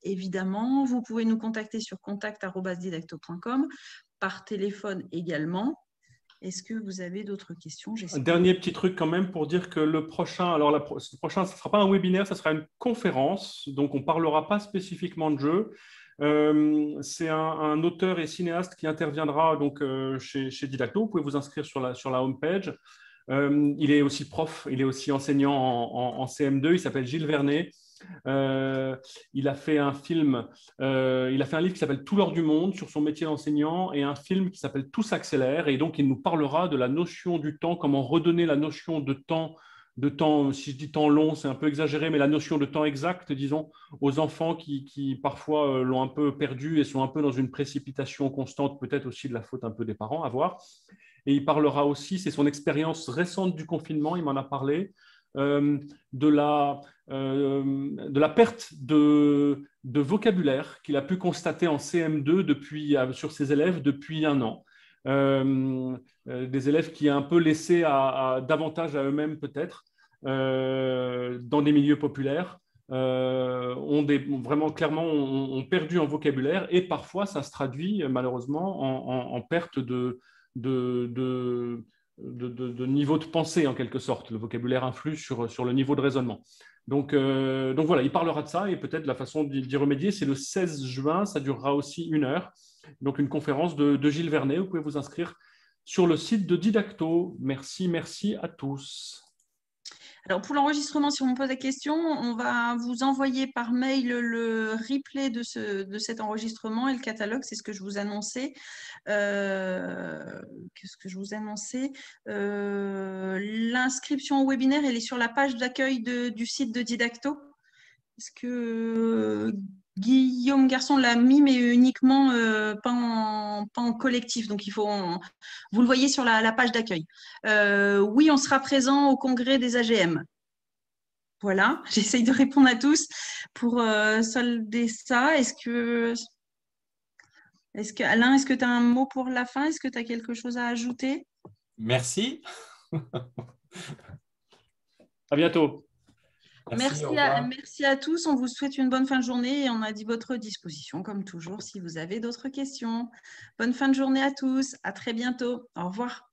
évidemment. Vous pouvez nous contacter sur contact@didacto.com, par téléphone également. Est-ce que vous avez d'autres questions? Un dernier petit truc quand même pour dire que le prochain, alors le prochain, ce ne sera pas un webinaire, ce sera une conférence. Donc, on ne parlera pas spécifiquement de jeu. C'est un auteur et cinéaste qui interviendra donc, chez Didacto. Vous pouvez vous inscrire sur la homepage. Il est aussi prof, il est aussi enseignant en CM2, il s'appelle Gilles Vernet. Il a fait un film, il a fait un livre qui s'appelle Tout l'or du monde sur son métier d'enseignant et un film qui s'appelle Tout s'accélère. Et donc, il nous parlera de la notion du temps, comment redonner la notion de temps, si je dis temps long, c'est un peu exagéré, mais la notion de temps exact, disons, aux enfants qui parfois l'ont un peu perdu et sont un peu dans une précipitation constante, peut-être aussi de la faute un peu des parents, à voir. Et il parlera aussi, c'est son expérience récente du confinement, il m'en a parlé, de la perte de vocabulaire qu'il a pu constater en CM2 sur ses élèves depuis 1 an. Des élèves qui, un peu laissés davantage à eux-mêmes peut-être, dans des milieux populaires, vraiment clairement ont perdu en vocabulaire et parfois ça se traduit malheureusement en perte de niveau de pensée en quelque sorte. Le vocabulaire influe sur le niveau de raisonnement. Donc voilà, il parlera de ça et peut-être la façon d'y remédier, c'est le 16 juin, ça durera aussi 1 heure. Donc une conférence de Gilles Vernet, vous pouvez vous inscrire sur le site de Didacto. Merci à tous. Alors, pour l'enregistrement, si on me pose la question, on va vous envoyer par mail le replay de cet enregistrement et le catalogue, c'est ce que je vous annonçais. Qu'est-ce que je vous annonçais? L'inscription au webinaire, elle est sur la page d'accueil du site de Didacto. Est-ce que Guillaume Garçon l'a mis, mais uniquement pas en collectif. Donc, vous le voyez sur la page d'accueil. Oui, on sera présent au congrès des AGM. Voilà, j'essaye de répondre à tous pour solder ça. Alain, est-ce que tu as un mot pour la fin? Est-ce que tu as quelque chose à ajouter? Merci. À bientôt. Merci à tous. On vous souhaite une bonne fin de journée et on a dit votre disposition, comme toujours, si vous avez d'autres questions. Bonne fin de journée à tous. À très bientôt. Au revoir.